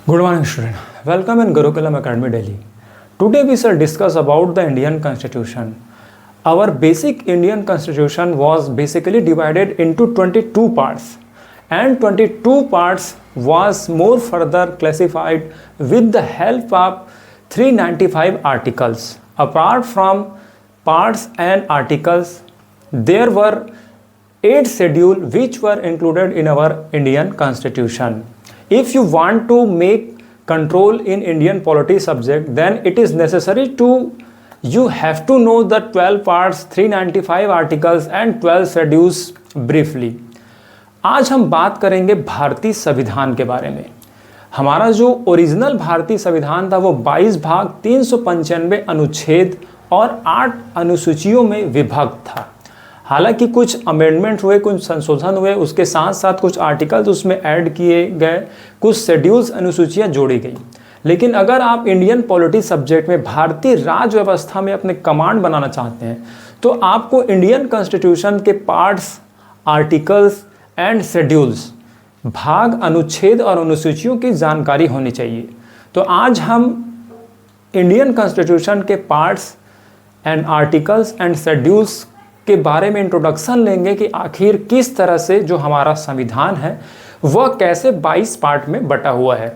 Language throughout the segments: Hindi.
Good morning, student. Welcome in Gurukulam Academy, Delhi. Today we shall discuss about the Indian Constitution. Our basic Indian Constitution was basically divided into 22 parts, and 22 parts was more further classified with the help of 395 articles. Apart from parts and articles, there were 8 schedules which were included in our Indian Constitution. If you want to make control in Indian polity subject, then it is necessary you have to know the 12 parts, 395 articles and 12 schedules briefly. आज हम बात करेंगे भारतीय संविधान के बारे में। हमारा जो ओरिजिनल भारतीय संविधान था वो 22 भाग 395 अनुच्छेद और 8 अनुसूचियों में विभक्त था। हालांकि कुछ अमेंडमेंट हुए, कुछ संशोधन हुए, उसके साथ साथ कुछ आर्टिकल्स उसमें ऐड किए गए, कुछ शेड्यूल्स अनुसूचियां जोड़ी गई। लेकिन अगर आप इंडियन पॉलिटी सब्जेक्ट में भारतीय राज्य व्यवस्था में अपने कमांड बनाना चाहते हैं तो आपको इंडियन कॉन्स्टिट्यूशन के पार्ट्स, आर्टिकल्स एंड शेड्यूल्स, भाग, अनुच्छेद और अनुसूचियों की जानकारी होनी चाहिए। तो आज हम इंडियन कॉन्स्टिट्यूशन के parts and articles and schedules के बारे में इंट्रोडक्शन लेंगे कि आखिर किस तरह से जो हमारा संविधान है वह कैसे 22 पार्ट में बटा हुआ है।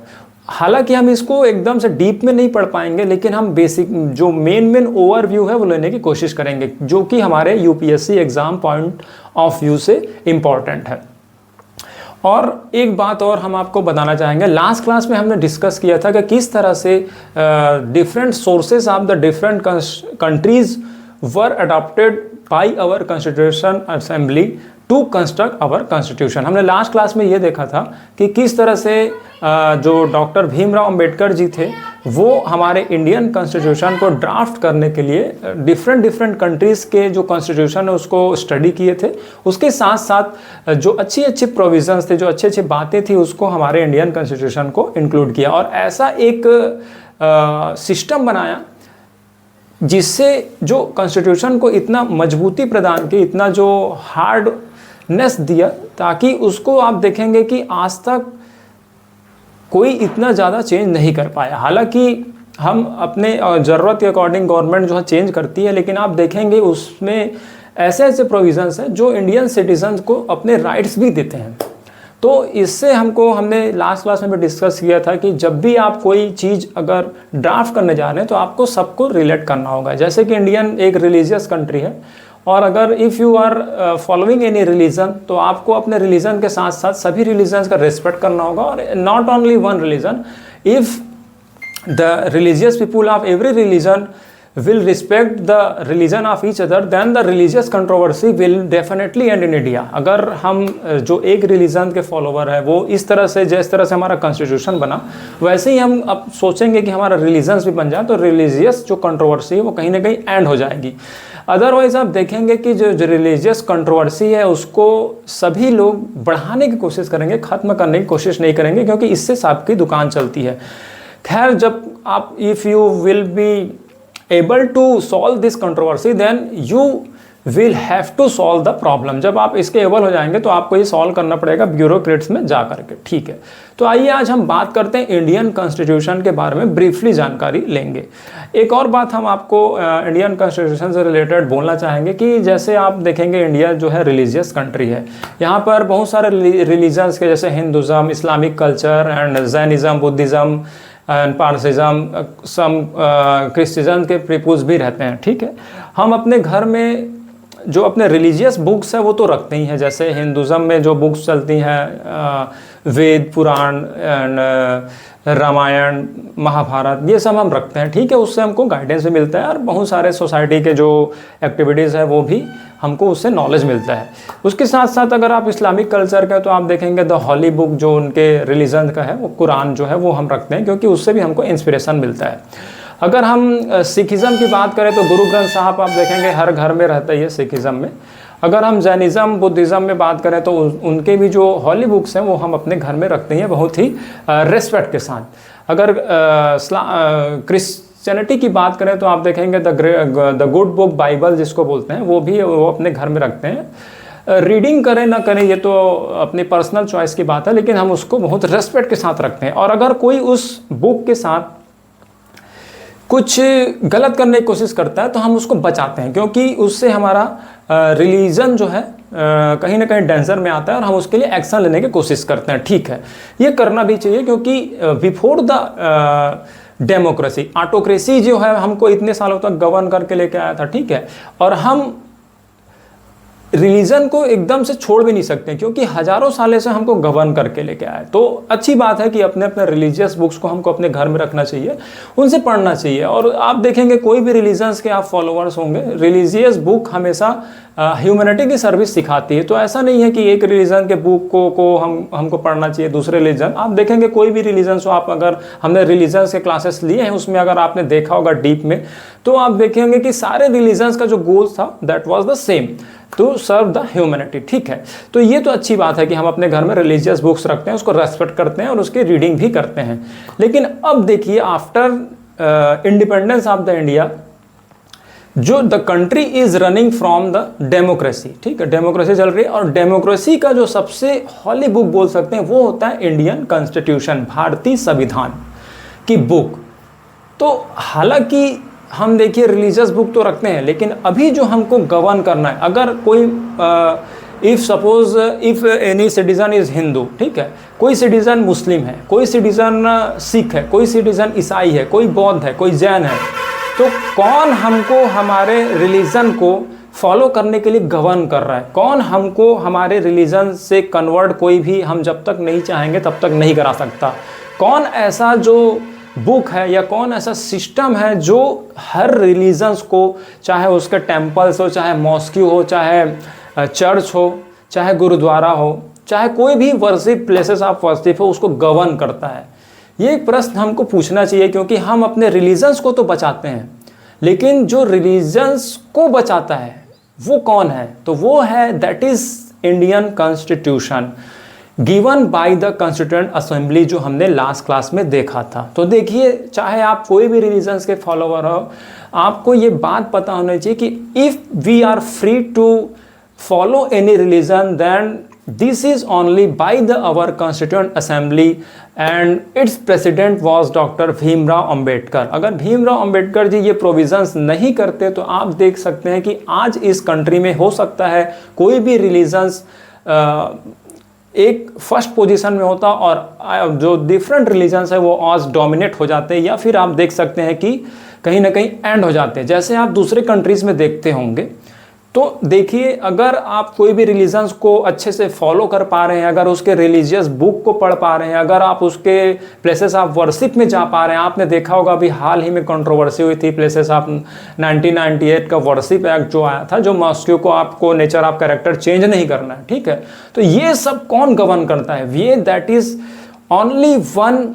हालांकि हम इसको एकदम से डीप में नहीं पढ़ पाएंगे, लेकिन हम बेसिक जो मेन ओवरव्यू है वो लेने की कोशिश करेंगे, जो कि हमारे UPSC exam point of view से इम्पॉर्टेंट है। और एक बात और हम आपको बताना चाहेंगे, लास्ट क्लास में हमने डिस्कस किया था कि किस तरह से different sources of the different countries were adopted by our constitution assembly to construct our constitution. हमने लास्ट क्लास में ये देखा था कि किस तरह से जो डॉक्टर भीमराव अंबेडकर जी थे वो हमारे इंडियन कॉन्स्टिट्यूशन को ड्राफ्ट करने के लिए डिफरेंट कंट्रीज़ के जो कॉन्स्टिट्यूशन है उसको स्टडी किए थे। उसके साथ साथ जो अच्छी प्रोविजंस थे, जो अच्छी बातें थी, उसको हमारे इंडियन कॉन्स्टिट्यूशन को इंक्लूड किया और ऐसा एक सिस्टम बनाया जिससे जो कॉन्स्टिट्यूशन को इतना मजबूती प्रदान की, इतना जो हार्डनेस दिया, ताकि उसको आप देखेंगे कि आज तक कोई इतना ज़्यादा चेंज नहीं कर पाया। हालांकि हम अपने ज़रूरत के अकॉर्डिंग गवर्नमेंट जो है चेंज करती है, लेकिन आप देखेंगे उसमें ऐसे प्रोविज़न्स हैं जो इंडियन सिटीजन्स को अपने राइट्स भी देते हैं। तो इससे हमने लास्ट क्लास में भी डिस्कस किया था कि जब भी आप कोई चीज़ अगर ड्राफ्ट करने जा रहे हैं तो आपको सबको रिलेट करना होगा। जैसे कि इंडियन एक रिलीजियस कंट्री है और अगर if you are following any religion तो आपको अपने रिलीजन के साथ साथ सभी रिलीजन्स का रिस्पेक्ट करना होगा। और not only one religion, if the religious people of every religion will respect the religion of each other, then the religious controversy will definitely end in India। अगर हम जो एक रिलीजन के फॉलोवर है वो इस तरह से, जिस तरह से हमारा कॉन्स्टिट्यूशन बना वैसे ही हम अब सोचेंगे कि हमारा रिलीजन्स भी बन जाए तो रिलीजियस जो कंट्रोवर्सी है वो कहीं ना कहीं एंड हो जाएगी। अदरवाइज आप देखेंगे कि जो रिलीजियस कंट्रोवर्सी है उसको सभी लोग बढ़ाने की कोशिश करेंगे, ख़त्म करने की कोशिश नहीं करेंगे, क्योंकि इससे सबकी दुकान चलती है। खैर, जब आप if you will B able to solve this controversy then you will have to solve the problem। जब आप इसके एबल हो जाएंगे तो आपको ये सॉल्व करना पड़ेगा ब्यूरोक्रेट्स में जा करके। ठीक है, तो आइए आज हम बात करते हैं इंडियन कॉन्स्टिट्यूशन के बारे में, ब्रीफली जानकारी लेंगे। एक और बात हम आपको इंडियन कॉन्स्टिट्यूशन से रिलेटेड बोलना चाहेंगे कि जैसे आप देखेंगे इंडिया जो है रिलीजियस कंट्री है, यहाँ पर बहुत सारे रिलीजन्स के जैसे Hinduism, Islamic culture and Jainism, Buddhism and Parsism, some Christian के पीपुल्स भी रहते हैं। ठीक है, हम अपने घर में जो अपने रिलीजियस बुक्स है वो तो रखते ही हैं। जैसे हिंदुज़म में जो बुक्स चलती हैं, वेद, पुराण एंड रामायण, महाभारत, ये सब हम रखते हैं। ठीक है, उससे हमको गाइडेंस भी मिलता है और बहुत सारे सोसाइटी के जो एक्टिविटीज़ है वो भी हमको उससे नॉलेज मिलता है। उसके साथ साथ अगर आप इस्लामिक कल्चर का तो आप देखेंगे द हॉली बुक जो उनके रिलीजन का है वो कुरान जो है वो हम रखते हैं, क्योंकि उससे भी हमको इंस्पिरेशन मिलता है। अगर हम सिखिज़म की बात करें तो गुरु ग्रंथ साहब आप देखेंगे हर घर में रहता है ये सिखिज़म में। अगर हम जैनिज़्म, बुद्धिज़्म में बात करें तो उनके भी जो हॉली बुक्स हैं वो हम अपने घर में रखते हैं बहुत ही रिस्पेक्ट के साथ। अगर क्रिश्चियनिटी की बात करें तो आप देखेंगे द गुड बुक बाइबल जिसको बोलते हैं वो भी वो अपने घर में रखते हैं। रीडिंग करें ना करें ये तो अपनी पर्सनल चॉइस की बात है, लेकिन हम उसको बहुत रेस्पेक्ट के साथ रखते हैं। और अगर कोई उस बुक के साथ कुछ गलत करने की कोशिश करता है तो हम उसको बचाते हैं, क्योंकि उससे हमारा रिलीजन जो है कहीं ना कहीं डेंजर में आता है और हम उसके लिए एक्शन लेने की कोशिश करते हैं। ठीक है, ये करना भी चाहिए, क्योंकि बिफोर द डेमोक्रेसी ऑटोक्रेसी जो है हमको इतने सालों तक गवर्न करके लेके आया था। ठीक है, और हम रिलीजन को एकदम से छोड़ भी नहीं सकते, क्योंकि हजारों सालों से हमको गवर्न करके लेके आए। तो अच्छी बात है कि अपने अपने रिलीजियस बुक्स को हमको अपने घर में रखना चाहिए, उनसे पढ़ना चाहिए। और आप देखेंगे कोई भी रिलीजन्स के आप फॉलोअर्स होंगे, रिलीजियस बुक हमेशा ह्यूमैनिटी की सर्विस सिखाती है। तो ऐसा नहीं है कि एक रिलीजन के बुक को हमको पढ़ना चाहिए, दूसरे रिलीजन। आप देखेंगे कोई भी रिलीजन हो, आप अगर हमने रिलीजन्स के क्लासेस लिए हैं उसमें अगर आपने देखा होगा डीप में, तो आप देखेंगे कि सारे रिलीजन्स का जो गोल था that was the same, to serve the humanity. ठीक है, तो ये तो अच्छी बात है कि हम अपने घर में रिलीजियस बुक्स रखते हैं, उसको रेस्पेक्ट करते हैं और उसकी रीडिंग भी करते हैं। लेकिन अब देखिए after independence of the India, जो the country is running from the democracy. ठीक है, डेमोक्रेसी चल रही है, और डेमोक्रेसी का जो सबसे हॉली बुक बोल सकते हैं वो होता है इंडियन कॉन्स्टिट्यूशन, भारतीय संविधान की बुक। तो हालांकि हम देखिए रिलीजियस बुक तो रखते हैं, लेकिन अभी जो हमको गवर्न करना है, अगर कोई if suppose if any citizen is Hindu, ठीक है, कोई सिटीज़न मुस्लिम है, कोई सिटीज़न सिख है, कोई सिटीज़न ईसाई है, कोई बौद्ध है, कोई जैन है, तो कौन हमको हमारे रिलीजन को फॉलो करने के लिए गवर्न कर रहा है? कौन हमको हमारे रिलीजन से कन्वर्ट कोई भी हम जब तक नहीं चाहेंगे तब तक नहीं करा सकता? कौन ऐसा जो बुक है या कौन ऐसा सिस्टम है जो हर रिलीजन्स को, चाहे उसके टेम्पल्स हो, चाहे मॉस्क्यू हो, चाहे चर्च हो, चाहे गुरुद्वारा हो, चाहे कोई भी वर्शिप प्लेसेस ऑफ वर्शिप हो, उसको गवर्न करता है? ये एक प्रश्न हमको पूछना चाहिए, क्योंकि हम अपने रिलीजन्स को तो बचाते हैं, लेकिन जो रिलीजन्स को बचाता है वो कौन है? तो वो है that is Indian constitution given by the constituent assembly, जो हमने लास्ट क्लास में देखा था। तो देखिए, चाहे आप कोई भी रिलीजन्स के फॉलोअर हो, आपको ये बात पता होनी चाहिए कि if we are free to follow any religion then this is only by the our constituent assembly and its president was Dr. Bhimrao Ambedkar. अगर भीमराव अंबेडकर जी ये प्रोविजंस नहीं करते तो आप देख सकते हैं कि आज इस कंट्री में हो सकता है कोई भी रिलीजन्स एक फर्स्ट पोजीशन में होता और जो डिफरेंट रिलीजन्स है वो आज डोमिनेट हो जाते हैं, या फिर आप देख सकते हैं कि कहीं ना कहीं एंड हो जाते हैं, जैसे आप दूसरे कंट्रीज़ में देखते होंगे। तो देखिए, अगर आप कोई भी रिलीजन्स को अच्छे से फॉलो कर पा रहे हैं, अगर उसके रिलीजियस बुक को पढ़ पा रहे हैं, अगर आप उसके प्लेसेस ऑफ वर्शिप में जा पा रहे हैं, आपने देखा होगा अभी हाल ही में कंट्रोवर्सी हुई थी प्लेसेस ऑफ 1998 का वर्शिप एक्ट जो आया था, जो मॉस्क्यू को आपको नेचर ऑफ कैरेक्टर चेंज नहीं करना है। ठीक है, तो ये सब कौन गवर्न करता है? ये that is only one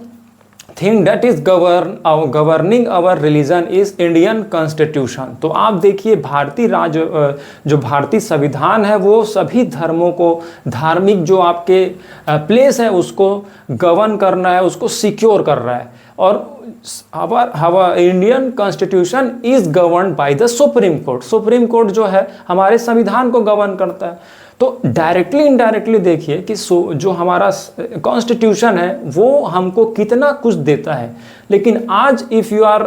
thing that is governing our religion is Indian constitution. तो आप देखिए, भारतीय जो भारतीय संविधान है वो सभी धर्मों को, धार्मिक जो आपके प्लेस है उसको गवर्न करना है, उसको सिक्योर कर रहा है। और our Indian constitution is govern by the supreme court. Supreme court जो है हमारे संविधान को गवर्न करता है। तो डायरेक्टली इनडायरेक्टली देखिए कि जो हमारा कॉन्स्टिट्यूशन है वो हमको कितना कुछ देता है। लेकिन आज if you are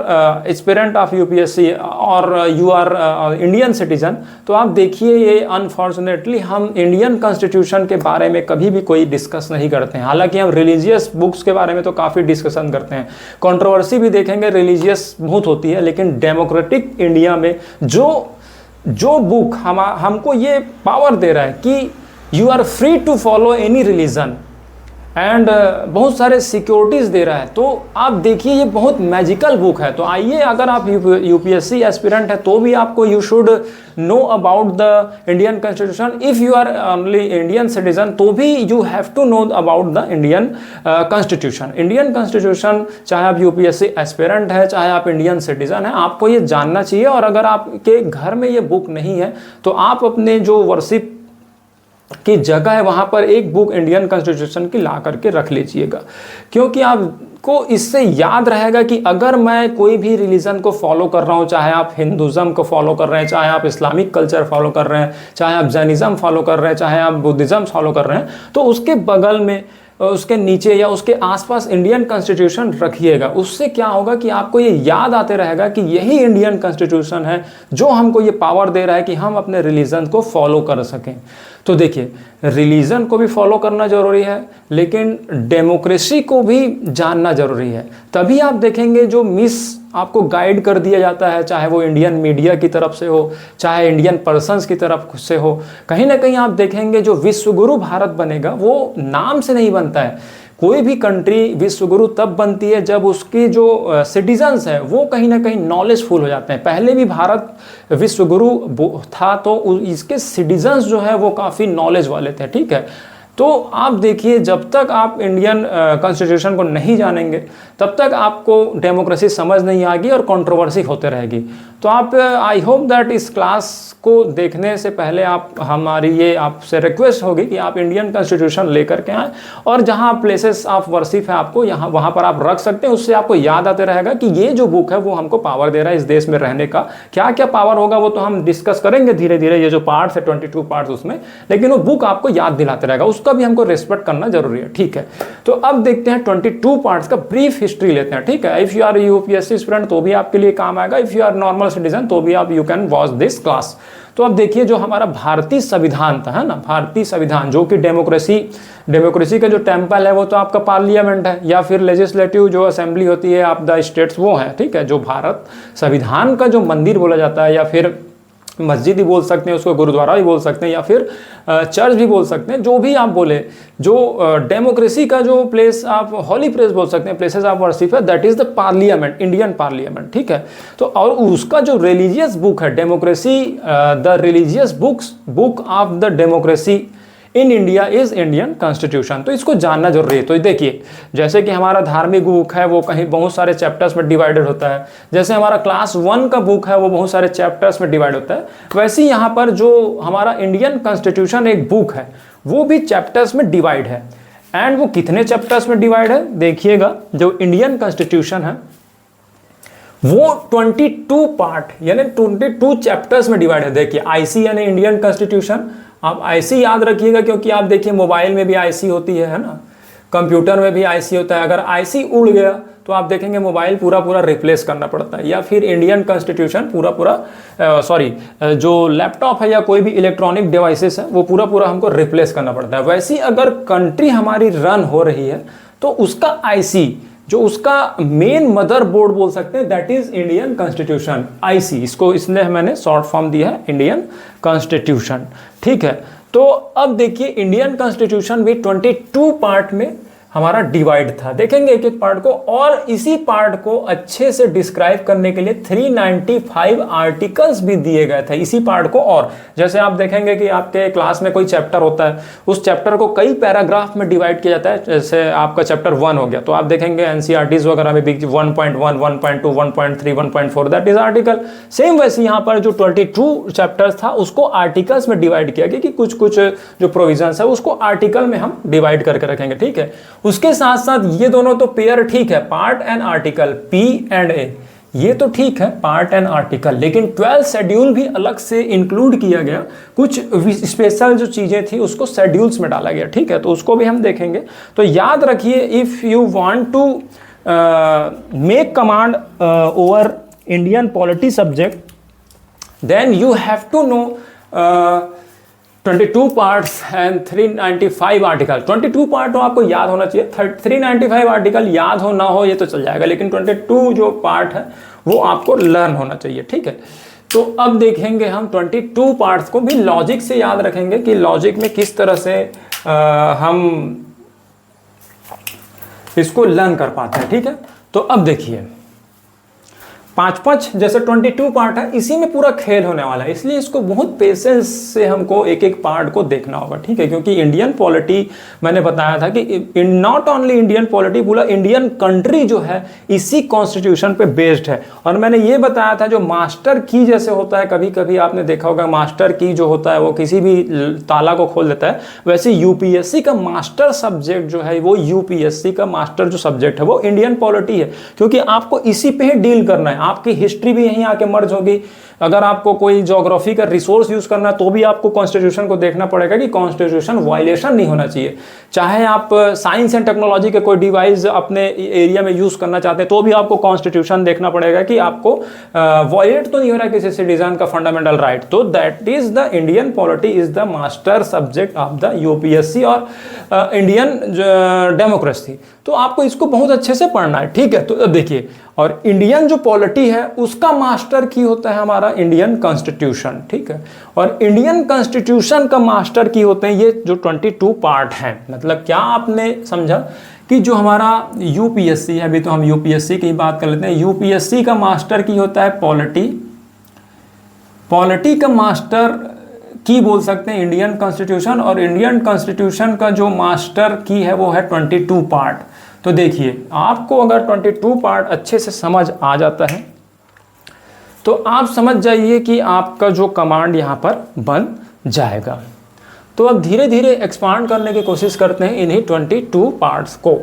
aspirant of UPSC और यू आर इंडियन सिटीजन, तो आप देखिए ये अनफॉर्चुनेटली हम इंडियन कॉन्स्टिट्यूशन के बारे में कभी भी कोई डिस्कस नहीं करते हैं। हालांकि हम रिलीजियस बुक्स के बारे में तो काफ़ी डिस्कशन करते हैं, कंट्रोवर्सी भी देखेंगे रिलीजियस बहुत होती है, लेकिन डेमोक्रेटिक इंडिया में जो बुक हमको ये पावर दे रहा है कि you are free to follow any religion and बहुत सारे सिक्योरिटीज़ दे रहा है, तो आप देखिए ये बहुत मैजिकल बुक है। तो आइए, अगर आप यूपीएससी एस्पिरेंट है तो भी आपको you should know about the Indian constitution. If you are only Indian citizen तो भी you have to know about the Indian constitution. Indian constitution, चाहे आप यूपीएससी एस्पिरेंट है, चाहे आप इंडियन सिटीजन है, आपको ये जानना चाहिए। और अगर आपके घर में ये बुक नहीं है तो आप अपने जो वर्शिप की जगह है वहाँ पर एक बुक इंडियन कॉन्स्टिट्यूशन की ला करके रख लीजिएगा, क्योंकि आपको इससे याद रहेगा कि अगर मैं कोई भी रिलीजन को फॉलो कर रहा हूँ, चाहे आप हिंदुज़म को फॉलो कर रहे हैं, चाहे आप इस्लामिक कल्चर फॉलो कर रहे हैं, चाहे आप जैनिज़्म फॉलो कर रहे हैं, चाहे आप बुद्धिज़्म फॉलो कर रहे हैं, तो उसके बगल में, उसके नीचे या उसके आसपास इंडियन कॉन्स्टिट्यूशन रखिएगा। उससे क्या होगा कि आपको ये याद आते रहेगा कि यही इंडियन कॉन्स्टिट्यूशन है जो हमको ये पावर दे रहा है कि हम अपने रिलीजन को फॉलो कर सकें। तो देखिए, रिलीजन को भी फॉलो करना ज़रूरी है, लेकिन डेमोक्रेसी को भी जानना ज़रूरी है। तभी आप देखेंगे जो मिस आपको गाइड कर दिया जाता है, चाहे वो इंडियन मीडिया की तरफ से हो, चाहे इंडियन पर्सन्स की तरफ से हो, कहीं ना कहीं आप देखेंगे जो विश्वगुरु भारत बनेगा वो नाम से नहीं बनता है। कोई भी कंट्री विश्वगुरु तब बनती है जब उसकी जो सिटीजन्स हैं वो कहीं ना कहीं नॉलेजफुल हो जाते हैं। पहले भी भारत विश्वगुरु था तो इसके सिटीजन्स जो है वो काफ़ी नॉलेज वाले थे, ठीक है। तो आप देखिए, जब तक आप इंडियन कॉन्स्टिट्यूशन को नहीं जानेंगे तब तक आपको डेमोक्रेसी समझ नहीं आएगी और कंट्रोवर्सी होते रहेगी। तो आप, आई होप दैट इस क्लास को देखने से पहले आप, हमारी ये आपसे रिक्वेस्ट होगी कि आप इंडियन कॉन्स्टिट्यूशन लेकर के आएँ और जहाँ प्लेसेस ऑफ वर्शिप है आपको यहाँ वहाँ पर आप रख सकते हैं। उससे आपको याद आते रहेगा कि ये जो बुक है वो हमको पावर दे रहा है इस देश में रहने का। क्या क्या पावर होगा वो तो हम डिस्कस करेंगे धीरे धीरे, ये जो पार्ट्स है 22 पार्ट्स उसमें, लेकिन वो बुक आपको याद दिलाते रहेगा, उसका भी हमको रिस्पेक्ट करना जरूरी है, ठीक है। तो अब देखते हैं 22 पार्ट्स का ब्रीफ हिस्ट्री लेते हैं, ठीक है। If you are UPSC student तो भी आपके लिए काम आएगा, if you are normal citizen तो भी आप you can watch this class. तो अब देखिए, जो हमारा भारतीय संविधान था, है ना, भारतीय संविधान जो कि डेमोक्रेसी का जो टेम्पल है वो तो आपका पार्लियामेंट है, या फिर लेजिस्लेटिव जो असेंबली होती है आप द स्टेट्स, वो है, ठीक है। जो भारत संविधान का जो मंदिर बोला जाता है, या फिर मस्जिद ही बोल सकते हैं उसको, गुरुद्वारा भी बोल सकते हैं, या फिर चर्च भी बोल सकते हैं, जो भी आप बोले, जो डेमोक्रेसी का जो प्लेस आप हॉली प्लेस बोल सकते हैं, प्लेसेस ऑफ वर्शिप है, that is the parliament, Indian parliament, ठीक है। तो और उसका जो रिलीजियस बुक है democracy, the religious book of the democracy in India is Indian constitution. तो इसको जानना जरूरी है। तो देखिए, जैसे कि हमारा धार्मिक बुक है वो कहीं बहुत सारे चैप्टर्स में डिवाइडेड होता है, जैसे हमारा क्लास 1 का बुक है वो बहुत सारे चैप्टर्स में डिवाइड होता है, वैसे ही यहाँ पर जो हमारा इंडियन कॉन्स्टिट्यूशन एक बुक है वो भी चैप्टर्स में डिवाइड है। एंड वो कितने चैप्टर्स में डिवाइड है देखिएगा, जो इंडियन कॉन्स्टिट्यूशन है वो 22 पार्ट यानी 22 चैप्टर्स में डिवाइड है। देखिए, आईसी यानी इंडियन कॉन्स्टिट्यूशन, आप आईसी याद रखिएगा, क्योंकि आप देखिए मोबाइल में भी आईसी होती है ना, कंप्यूटर में भी आईसी होता है। अगर आईसी उड़ गया तो आप देखेंगे मोबाइल पूरा रिप्लेस करना पड़ता है, या फिर इंडियन कॉन्स्टिट्यूशन जो लैपटॉप है या कोई भी इलेक्ट्रॉनिक डिवाइसेस है वो पूरा हमको रिप्लेस करना पड़ता है। वैसे अगर कंट्री हमारी रन हो रही है तो उसका आईसी, जो उसका मेन मदरबोर्ड बोल सकते हैं, that is Indian constitution, IC. इसको इसलिए मैंने शॉर्ट फॉर्म दिया है इंडियन कॉन्स्टिट्यूशन, ठीक है। तो अब देखिए, इंडियन कॉन्स्टिट्यूशन भी 22 पार्ट में हमारा डिवाइड था। देखेंगे एक एक पार्ट को, और इसी पार्ट को अच्छे से डिस्क्राइब करने के लिए 395 आर्टिकल्स भी दिए गए थे इसी पार्ट को। और जैसे आप देखेंगे कि आपके क्लास में कोई चैप्टर होता है, उस चैप्टर को कई पैराग्राफ में डिवाइड किया जाता है। जैसे आपका चैप्टर 1 हो गया तो आप देखेंगे एनसीईआरटीज वगैरह में भी 1.1, 1.2, 1.3, 1.4 दैट इज आर्टिकल। सेम वैसे यहाँ पर जो 22 चैप्टर्स था उसको आर्टिकल्स में डिवाइड किया गया कि कुछ जो प्रोविजंस है उसको आर्टिकल में हम डिवाइड करके रखेंगे, ठीक है। उसके साथ साथ ये दोनों तो पेयर ठीक है, part and article, P and A, ये तो ठीक है पार्ट एंड आर्टिकल, लेकिन 12 शेड्यूल भी अलग से इंक्लूड किया गया। कुछ स्पेशल जो चीजें थी उसको शेड्यूल्स में डाला गया, ठीक है। तो उसको भी हम देखेंगे। तो याद रखिए, if you want to make command over Indian polity subject then you have to know 22 parts and 395 article. 22 part तो आपको याद होना चाहिए, 395 आर्टिकल याद हो ना हो ये तो चल जाएगा, लेकिन 22 जो पार्ट है वो आपको लर्न होना चाहिए, ठीक है। तो अब देखेंगे हम 22 पार्ट्स को भी लॉजिक से याद रखेंगे कि लॉजिक में किस तरह से हम इसको लर्न कर पाते हैं, ठीक है। तो अब देखिए, पाँच पाँच जैसे 22 पार्ट है, इसी में पूरा खेल होने वाला है, इसलिए इसको बहुत पेशेंस से हमको एक एक पार्ट को देखना होगा, ठीक है। क्योंकि इंडियन पॉलिटी मैंने बताया था कि नॉट ओनली इंडियन पॉलिटी, बोला इंडियन कंट्री जो है इसी कॉन्स्टिट्यूशन पे बेस्ड है। और मैंने ये बताया था जो मास्टर की जैसे होता है, कभी कभी आपने देखा होगा मास्टर की जो होता है वो किसी भी ताला को खोल देता है, वैसे यूपीएससी का मास्टर सब्जेक्ट जो है, वो यूपीएससी का मास्टर जो सब्जेक्ट है वो इंडियन पॉलिटी है। क्योंकि आपको इसी पे ही डील करना है, आपकी हिस्ट्री भी यहीं आके मर्ज होगी। अगर आपको कोई ज्योग्राफी का रिसोर्स यूज करना है तो भी आपको कॉन्स्टिट्यूशन को देखना पड़ेगा कि कॉन्स्टिट्यूशन वायलेशन नहीं होना चाहिए। चाहे आप साइंस एंड टेक्नोलॉजी के कोई डिवाइस अपने एरिया में यूज करना चाहते हैं तो भी आपको कॉन्स्टिट्यूशन देखना पड़ेगा कि आपको वायलेट तो नहीं हो रहा है किसी सिटीजन का फंडामेंटल राइट। तो that is the Indian polity is the master subject of the UPSC और इंडियन डेमोक्रेसी। तो आपको इसको बहुत अच्छे से पढ़ना है, ठीक है। तो देखिए, और इंडियन जो पॉलिटी है उसका मास्टर की होता है हमारा इंडियन कॉन्स्टिट्यूशन, ठीक है। और इंडियन कॉन्स्टिट्यूशन का मास्टर की होते हैं ये जो 22 पार्ट हैं। मतलब क्या आपने समझा कि जो हमारा यूपीएससी है, अभी तो हम यूपीएससी की बात कर लेते हैं, यूपीएससी का मास्टर की होता है पॉलिटी, पॉलिटी का मास्टर की बोल सकते हैं इंडियन कॉन्स्टिट्यूशन, और इंडियन कॉन्स्टिट्यूशन का जो मास्टर की है वो है 22 पार्ट। तो देखिए, आपको अगर 22 पार्ट अच्छे से समझ आ जाता है तो आप समझ जाइए कि आपका जो कमांड यहाँ पर बन जाएगा। तो अब धीरे धीरे एक्सपांड करने की कोशिश करते हैं इन्हीं 22 पार्ट्स को।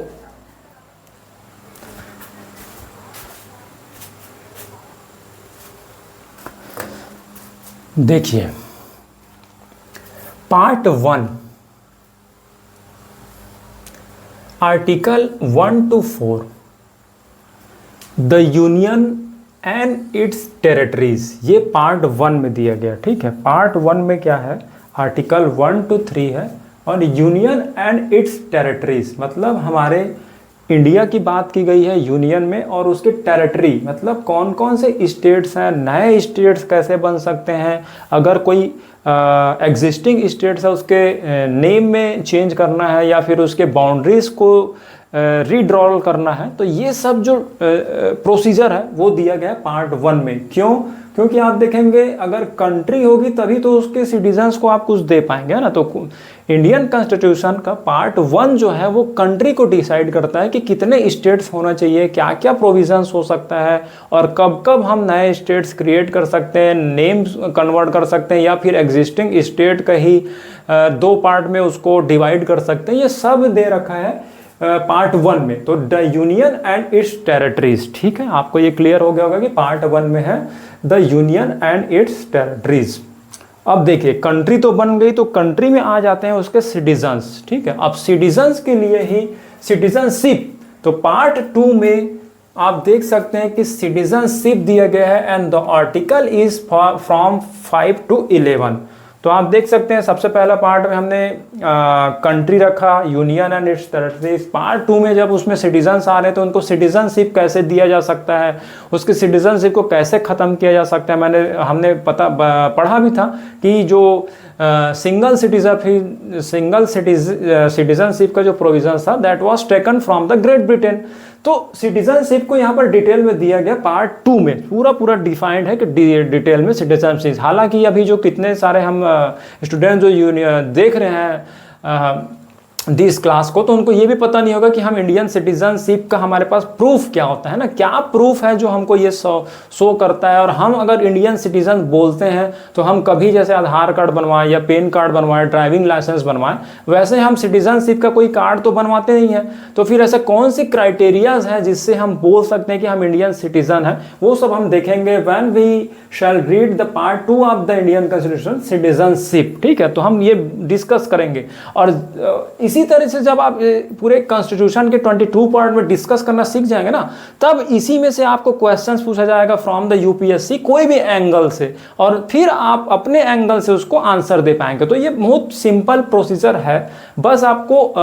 देखिए, part 1, article 1 to 4, the union and its territories, ये पार्ट 1 में दिया गया, ठीक है। पार्ट 1 में क्या है, आर्टिकल 1 to 3 है, और यूनियन एंड इट्स टेरिटरीज मतलब हमारे इंडिया की बात की गई है यूनियन में, और उसके टेरिटरी मतलब कौन कौन से स्टेट्स हैं, नए स्टेट्स कैसे बन सकते हैं, अगर कोई एग्जिस्टिंग स्टेट्स है उसके नेम में चेंज करना है या फिर उसके बाउंड्रीज को रीड्रॉल करना है, तो ये सब जो प्रोसीजर है वो दिया गया है पार्ट 1 में। क्यों? क्योंकि आप देखेंगे अगर कंट्री होगी तभी तो उसके सिटीजन्स को आप कुछ दे पाएंगे, है ना। तो इंडियन कॉन्स्टिट्यूशन का पार्ट 1 जो है वो कंट्री को डिसाइड करता है कि कितने स्टेट्स होना चाहिए, क्या क्या प्रोविजंस हो सकता है, और कब कब हम नए स्टेट्स क्रिएट कर सकते हैं, नेम्स कन्वर्ट कर सकते हैं, या फिर एग्जिस्टिंग स्टेट का ही 2 पार्ट में उसको डिवाइड कर सकते हैं। ये सब दे रखा है पार्ट 1 में। तो the union and its territories, ठीक है, आपको ये क्लियर हो गया होगा कि पार्ट 1 में है the union and its territories. अब देखिए, कंट्री तो बन गई, तो कंट्री में आ जाते हैं उसके सिटीजन्स, ठीक है। अब सिटीजन्स के लिए ही सिटीजनशिप, तो पार्ट 2 में आप देख सकते हैं कि सिटीजनशिप दिया गया है, and the article is from 5 to 11। तो आप देख सकते हैं सबसे पहला पार्ट में हमने कंट्री रखा, union and its territories. Part 2 में जब उसमें सिटीजन्स आ रहे हैं तो उनको सिटीजनशिप कैसे दिया जा सकता है, उसकी सिटीजनशिप को कैसे ख़त्म किया जा सकता है। हमने पढ़ा भी था कि जो सिंगल सिटीजनशिप का जो प्रोविजन था that was taken from the great Britain. तो सिटीजनशिप को यहाँ पर डिटेल में दिया गया पार्ट 2 में, पूरा डिफाइंड है कि डिटेल में सिटीजनशिप। हालांकि अभी जो कितने सारे हम स्टूडेंट जो देख रहे हैं दिस क्लास को, तो उनको ये भी पता नहीं होगा कि हम इंडियन सिटीजनशिप का हमारे पास प्रूफ क्या होता है ना, क्या प्रूफ है जो हमको ये शो करता है। और हम अगर इंडियन सिटीजन बोलते हैं तो हम कभी जैसे आधार कार्ड बनवाएं या पैन कार्ड बनवाएं, ड्राइविंग लाइसेंस बनवाएं, वैसे हम सिटीजनशिप का कोई कार्ड तो बनवाते नहीं हैं। तो फिर ऐसे कौन सी क्राइटेरियाज हैं जिससे हम बोल सकते हैं कि हम इंडियन सिटीजन हैं, वो सब हम देखेंगे when we shall read the part 2 of the Indian constitution, citizenship, ठीक है। तो हम ये डिस्कस करेंगे। और इसी तरह से जब आप पूरे कॉन्स्टिट्यूशन के 22 पार्ट में डिस्कस करना सीख जाएंगे ना, तब इसी में से आपको क्वेश्चंस पूछा जाएगा फ्रॉम द यूपीएससी कोई भी एंगल से, और फिर आप अपने एंगल से उसको आंसर दे पाएंगे। तो ये बहुत सिंपल प्रोसीजर है, बस आपको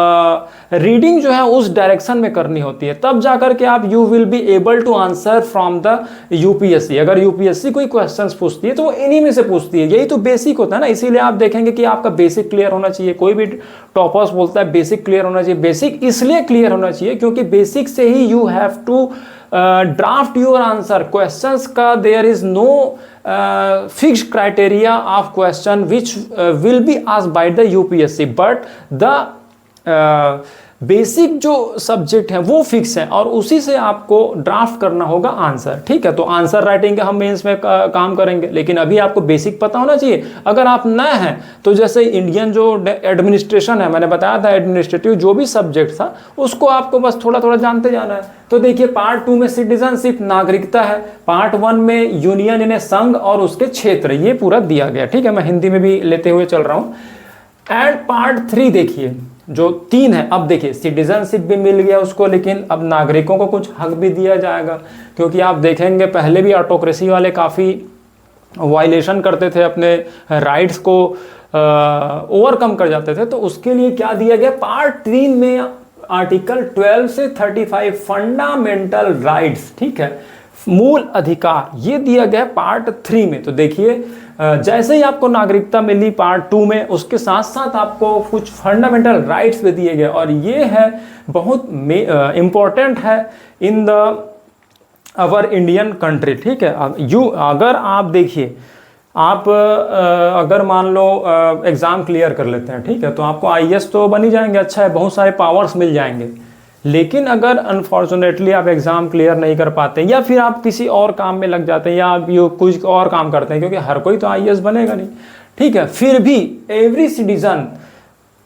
रीडिंग जो है उस डायरेक्शन में करनी होती है, तब जाकर के आप you will be able to answer from the UPSC. अगर यूपीएससी कोई क्वेश्चंस पूछती है तो वो इन्हीं में से पूछती है, यही तो बेसिक होता है ना। इसीलिए आप देखेंगे कि आपका बेसिक क्लियर होना चाहिए। कोई भी टॉपर्स बोलता है होता है बेसिक क्लियर होना चाहिए। बेसिक इसलिए क्लियर होना चाहिए क्योंकि बेसिक से ही you have to draft your answer. Questions का there is no fixed criteria of question which will be asked by the UPSC, but the basic जो सब्जेक्ट है वो फिक्स है और उसी से आपको ड्राफ्ट करना होगा आंसर। ठीक है, तो आंसर राइटिंग का हम मेंस में काम करेंगे, लेकिन अभी आपको बेसिक पता होना चाहिए। अगर आप नए हैं तो जैसे इंडियन जो एडमिनिस्ट्रेशन है, मैंने बताया था एडमिनिस्ट्रेटिव जो भी सब्जेक्ट था उसको आपको बस थोड़ा थोड़ा जानते जाना है। तो देखिए पार्ट 2 में सिटीजनशिप नागरिकता है, पार्ट 1 में यूनियन यानी संघ और उसके क्षेत्र, ये पूरा दिया गया। ठीक है, मैं हिंदी में भी लेते हुए चल रहा हूँ। एंड पार्ट 3 देखिए जो 3 है, अब देखिए सिटीजनशिप भी मिल गया उसको, लेकिन अब नागरिकों को कुछ हक भी दिया जाएगा, क्योंकि आप देखेंगे पहले भी ऑटोक्रेसी वाले काफ़ी वायलेशन करते थे, अपने राइट्स को ओवरकम कर जाते थे। तो उसके लिए क्या दिया गया पार्ट 3 में, आर्टिकल 12 से 35 फंडामेंटल राइट्स, ठीक है, मूल अधिकार, ये दिया गया पार्ट 3 में। तो देखिए जैसे ही आपको नागरिकता मिली पार्ट 2 में, उसके साथ साथ आपको कुछ फंडामेंटल राइट्स भी दिए गए, और ये है बहुत इम्पोर्टेंट है in the our Indian country. ठीक है, अगर आप देखिए, आप अगर मान लो एग्ज़ाम क्लियर कर लेते हैं, ठीक है, तो आपको आईएएस तो बन ही जाएंगे, अच्छा है, बहुत सारे पावर्स मिल जाएंगे। लेकिन अगर अनफॉर्चुनेटली आप एग्ज़ाम क्लियर नहीं कर पाते, या फिर आप किसी और काम में लग जाते हैं, या आप ये कुछ और काम करते हैं, क्योंकि हर कोई तो आईएएस बनेगा नहीं, ठीक है, फिर भी every citizen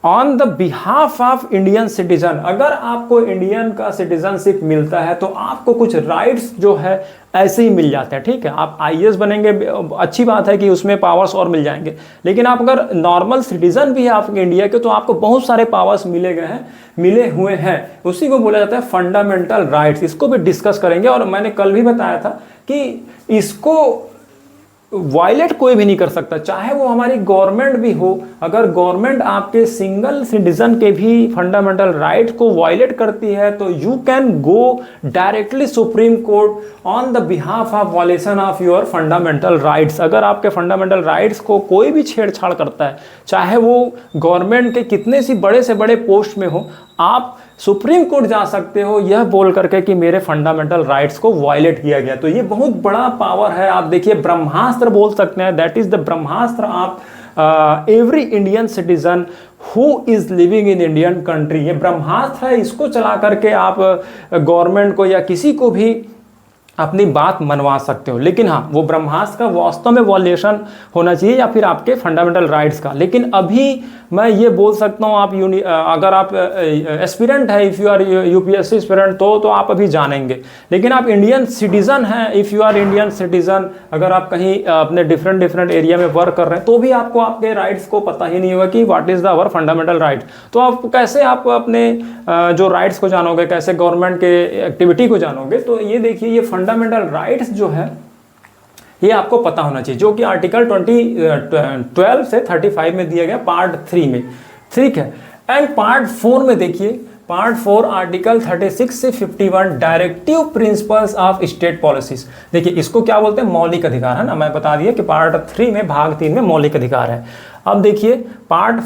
on the behalf of Indian citizen, अगर आपको इंडियन का सिटीजनशिप मिलता है तो आपको कुछ राइट्स जो है ऐसे ही मिल जाते हैं। ठीक है, आप आईएएस बनेंगे, अच्छी बात है कि उसमें पावर्स और मिल जाएंगे, लेकिन आप अगर नॉर्मल सिटीजन भी है आपके इंडिया के, तो आपको बहुत सारे पावर्स मिले हुए हैं। उसी को बोला जाता है फंडामेंटल राइट्स। इसको भी डिस्कस करेंगे, और मैंने कल भी बताया था कि इसको वायलेट कोई भी नहीं कर सकता, चाहे वो हमारी गवर्नमेंट भी हो। अगर गवर्नमेंट आपके सिंगल सिटीजन के भी फंडामेंटल राइट को वायलेट करती है, तो you can go directly supreme court on the behalf of violation of your fundamental rights. अगर आपके फंडामेंटल राइट्स को कोई भी छेड़छाड़ करता है, चाहे वो गवर्नमेंट के कितने सी बड़े से बड़े पोस्ट में हो, आप सुप्रीम कोर्ट जा सकते हो यह बोल करके कि मेरे फंडामेंटल राइट्स को वायलेट किया गया। तो ये बहुत बड़ा पावर है। आप देखिए ब्रह्मास्त्र बोल सकते हैं, that is the Brahmastra of every Indian citizen who is living in Indian country. ये ब्रह्मास्त्र है, इसको चला करके आप गवर्नमेंट को या किसी को भी अपनी बात मनवा सकते हो। लेकिन हाँ, वो ब्रह्मास्त्र का वास्तव में वॉल्यूशन होना चाहिए, या फिर आपके फंडामेंटल राइट्स का। लेकिन अभी मैं ये बोल सकता हूँ, आप अगर आप एस्पिरेंट है, if you are UPSC aspirant, तो आप अभी जानेंगे। लेकिन आप इंडियन सिटीजन हैं, if you are Indian citizen, अगर आप कहीं अपने डिफरेंट एरिया में वर्क कर रहे हैं, तो भी आपको आपके राइट्स को पता ही नहीं होगा कि what is the our fundamental right. तो आप कैसे आप अपने जो राइट्स को जानोगे, कैसे गवर्नमेंट के एक्टिविटी को जानोगे? तो ये देखिए, ये फंडामेंटल राइट्स जो है ये आपको पता होना चाहिए, जो कि आर्टिकल 12 से 35 में दिया गया पार्ट 3 में। ठीक है, एंड पार्ट 4 में देखिए, पार्ट 4 आर्टिकल 36 से 51 directive principles of state policies. देखिए इसको क्या बोलते हैं, मौलिक अधिकार, है ना। मैं बता दिया कि पार्ट 3 में भाग 3 में मौलिक अधिकार है। अब देखिए part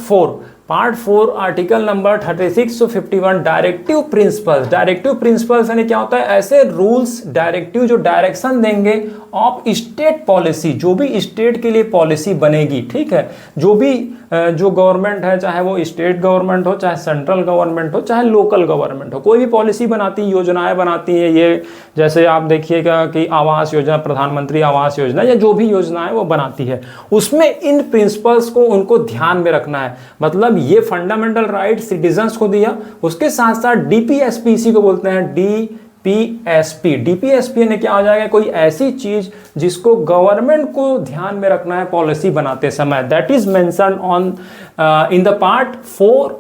4 article number 36 to 51 directive principles. Directive principles यानी क्या होता है, ऐसे रूल्स डायरेक्टिव जो डायरेक्शन देंगे ऑफ स्टेट पॉलिसी, जो भी स्टेट के लिए पॉलिसी बनेगी। ठीक है, जो भी जो गवर्नमेंट है, चाहे वो स्टेट गवर्नमेंट हो, चाहे सेंट्रल गवर्नमेंट हो, चाहे लोकल गवर्नमेंट हो, कोई भी पॉलिसी बनाती है, योजनाएं बनाती है। ये जैसे आप देखिएगा कि आवास योजना, प्रधानमंत्री आवास योजना, या जो भी योजनाएं वो बनाती है, उसमें इन प्रिंसिपल्स को उनको ध्यान में रखना है। मतलब ये फंडामेंटल राइट सिटीजन्स को दिया, उसके साथ साथ डीपीएसपी, इसी को बोलते हैं डीपीएसपी। डीपीएसपी ने क्या हो जाएगा, कोई ऐसी चीज जिसको गवर्नमेंट को ध्यान में रखना है पॉलिसी बनाते समय। That is mentioned on in the part 4